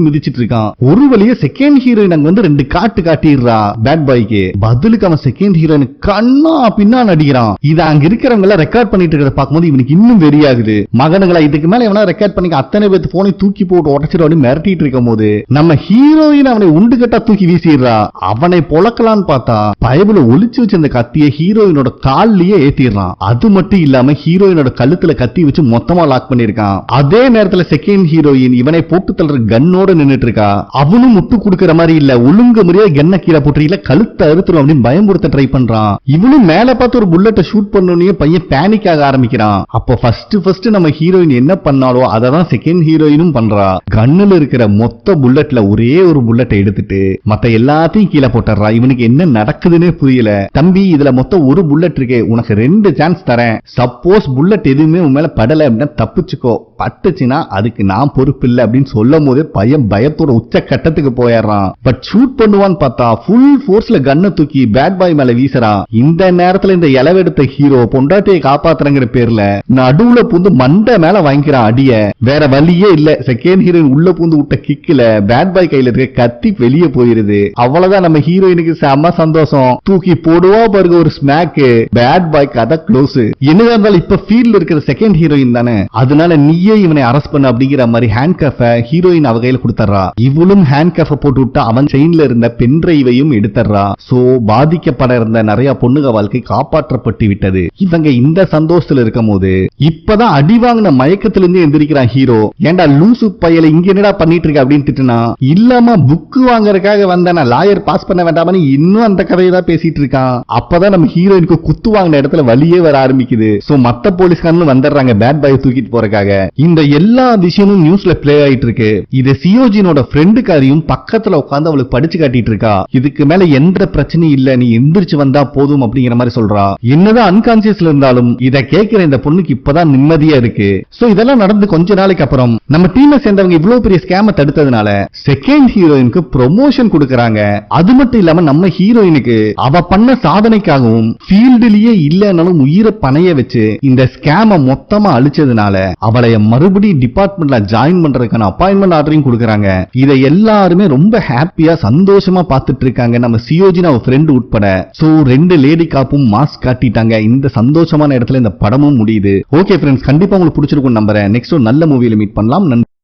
மிதிச்சிட்டு இருக்கான். ஒரு வழியே செகண்ட் ஹீரோயின் அங்க வந்து 2 காட்டு காட்டிடுறா பேட் பாய்க்கு. பதிலுக்கு அவன் செகண்ட் ஹீரோயின் கண்ணா பின்னா நடிக்கிறான். இத அங்க இருக்கிறவங்க எல்லாம் ரெக்கார்ட் பண்ணிட்டு இருக்கிறத பார்க்கும்போது இவனுக்கு இன்னும் வெறியாகுது. மகனுங்களா இதுக்கு மேல எவனா ரெக்கார்ட் பண்ணி அத்தனை பேத்து போனை தூக்கி போட்டு உடச்சிட்டு மிரட்டிட்டு இருக்கும் போது நம்ம ஹீரோயின் அவனை உண்டு கட்டா தூக்கி வீசிடுறா. அவனை பொழக்கலான்னு பார்த்தா பயபுல ஒளிச்சு வச்சு அந்த கத்திய ஹீரோயினோட கால்லயே ஏத்திடுறான். அது மட்டும் இல்லாம ஹீரோயினோட கழுத்துல கத்தி வச்சு மொத்தமா லாக் பண்ணிருக்கான். அதே நேரத்துல செகண்ட் ஹீரோயின் இவனை போட்டு தள்ளுற கன்னோட நின்னுட்டு இருக்கா. அவனும் முட்டு கொடுக்கிற மாதிரி இல்ல, ஒழுங்கு முறையா கன்ன கீழே போட்டுல கழுத்தை அறுத்துரும் அப்படின்னு பயமுறுத்த ட்ரை பண்றான். இவனும் மேல பார்த்து ஒரு புல்லட்டை ஷூட் பண்ணனே பையன் பேனிக் ஆக ஆரம்பிக்கிறான். அப்போ ஃபர்ஸ்ட் நம்ம ஹீரோயின் என்ன பண்ணாலோ அததான் செகண்ட் ஹீரோயினும் பண்றா. கன்னுல இருக்கிற மொத்த புல்லட்ல ஒரே ஒரு புல்லட்டை எடுத்துட்டு மத்த எல்லாத்தையும் கீழே போட்டுறா. இவனுக்கு என்ன நடக்குதுன்னே புரியல. தம்பி இதுல மொத்தம் ஒரு புல்லட் இருக்கே, உனக்கு 2 சான்ஸ் தரேன். சப்போஸ் புல்லட் எதுவுமே உன் மேல படல அப்படின்னா தப்பிச்சுக்கோ, பட்டுச்சுன்னா அதுக்கு நான் பொறுப்பு இல்ல அப்படின்னு சொல்லும் போது பயத்தோட உச்ச கட்டத்துக்கு போயிடுறான். பட் ஷூட் பண்ணுவான்னு பார்த்தா ஃபுல் ஃபோர்ஸ்ல கன்னை தூக்கி பேட் பாய் மேல வீசுறான். இந்த நேரத்துல இந்த இளவெடுத்த ஹீரோ பொண்டாட்டியை காப்பாத்துறங்கிற பேர்ல நடுவுல பூந்து மண்டை மேல வாங்கிக்கிறான் அடிய. வேற வழியே இல்ல. செகண்ட் ஹீரோயின் உள்ள பூந்து விட்ட கிக்ல பேட் பாய் கையில இருக்க கத்தி வெளியே போயிருது. அவ்வளவுதான், நம்ம ஹீரோயினுக்கு செம சந்தோஷம். தூக்கி போடுவா பாருங்க ஒரு ஸ்மாக். பேட் பாய் கதை க்ளோஸ். என்னதான் இருந்தாலும் இப்ப ஃபீல்ட்ல இருக்கிற செகண்ட் ஹீரோயின் தானே, அதனால நீயே இவனை அரெஸ்ட் பண்ண அப்படிங்கிற மாதிரி ஹேண்ட் கஃப ஹீரோயின் அவ கையில கொடுத்துறா. இவளும் ஹேண்ட் கஃப போட்டு விட்டா அவன் செயின்ல இருந்த பென் டிரைவையும் எடுத்துறா. சோ பாதிக்கப்பட இருந்த நிறைய பொண்ணுங்க வாழ்க்கை காப்பாற்றப்பட்டு விட்டது. இவங்க இந்த சந்தோஷத்துல இருக்கும் போது இப்பதான் அடி வாங்கின மயக்கத்திலிருந்து எந்திரிக்கிறான் ஹீரோ. ஏண்டா லூசு பையல இங்க என்னடா பண்ணிட்டு இருக்க அப்படின்னு திட்டுனா, இல்லாம புக்கு வாங்கறதுக்காக வந்தேன், லாயர் பாஸ் பண்ண வேண்டாம்னு இன்னும் அந்த கதையை தான் பேசிட்டு இருக்கான். அப்பதான் நம்ம ஹீரோயினுக்கு குத்து வாங்கின இடத்துல வலியே வர ஆரம்பிக்குது. சோ மத்த போலீஸ்காரங்களும் வந்துடுறாங்க பேட் பாய் தூக்கிட்டு போறதுக்காக. இந்த எல்லா விஷயமும் நியூஸ்ல பிளே ஆயிட்டு இருக்கு. இது சியோஜினோட ஃப்ரெண்டுக்காரியும் பக்கத்துல உட்கார்ந்து அவளுக்கு படிச்சு காட்டிட்டு இருக்கா. இதுக்கு மேல எந்த பிரச்சனையும் இல்ல, நீ எந்திரிச்சு வந்தா போதும் அப்படிங்கிற மாதிரி சொல்றா. என்னதான் அன்கான்சியஸ்ல இருந்தாலும் இத கேட்கிற இந்த பொண்ணுக்கு இப்பதான் நிம்மதியா இருக்கு. சோ இதெல்லாம் நடந்து கொஞ்ச நாளைக்கு அப்புறம் நம்ம டீமை சேர்ந்தவங்க இவ்வளவு பெரிய ஸ்கேம தடுத்ததுனால செகண்ட் ஹீரோயினுக்கு ப்ரொமோஷன் கொடுக்கறாங்க. அது மட்டும் இல்லாம நம்ம ஹீரோயினுக்கு அவ பண்ண சாதனைக்காகவும் ஃபீல்டுலயே இல்லனாலும் உயிரை பணைய வச்சு இந்த ஸ்கேம மொத்தமா அழிச்சதுனால அவளை மறுபடியும் டிபார்ட்மெண்ட்ல ஜாயின் பண்றதுக்கான அப்பாயின்மெண்ட் ஆர்டரையும் கொடுக்கறாங்க. இதை எல்லாருமே ரொம்ப ஹாப்பியா சந்தோஷமா பார்த்துட்டு இருக்காங்க, நம்ம சியோஜின் அவ ஃப்ரெண்ட் உட்பட. சோ 2 லேடி காப்பும் மாஸ்க் காட்டிட்டாங்க. இந்த சந்தோஷமான இடத்துல இந்த படமும் முடியுது. ஓகே ஃப்ரெண்ட்ஸ், கண்டிப்பா உங்களுக்கு பிடிச்சிருக்கும் நம்புறேன். நெக்ஸ்ட் ஒரு நல்ல மூவில மீட் பண்ணலாம். நன்றி.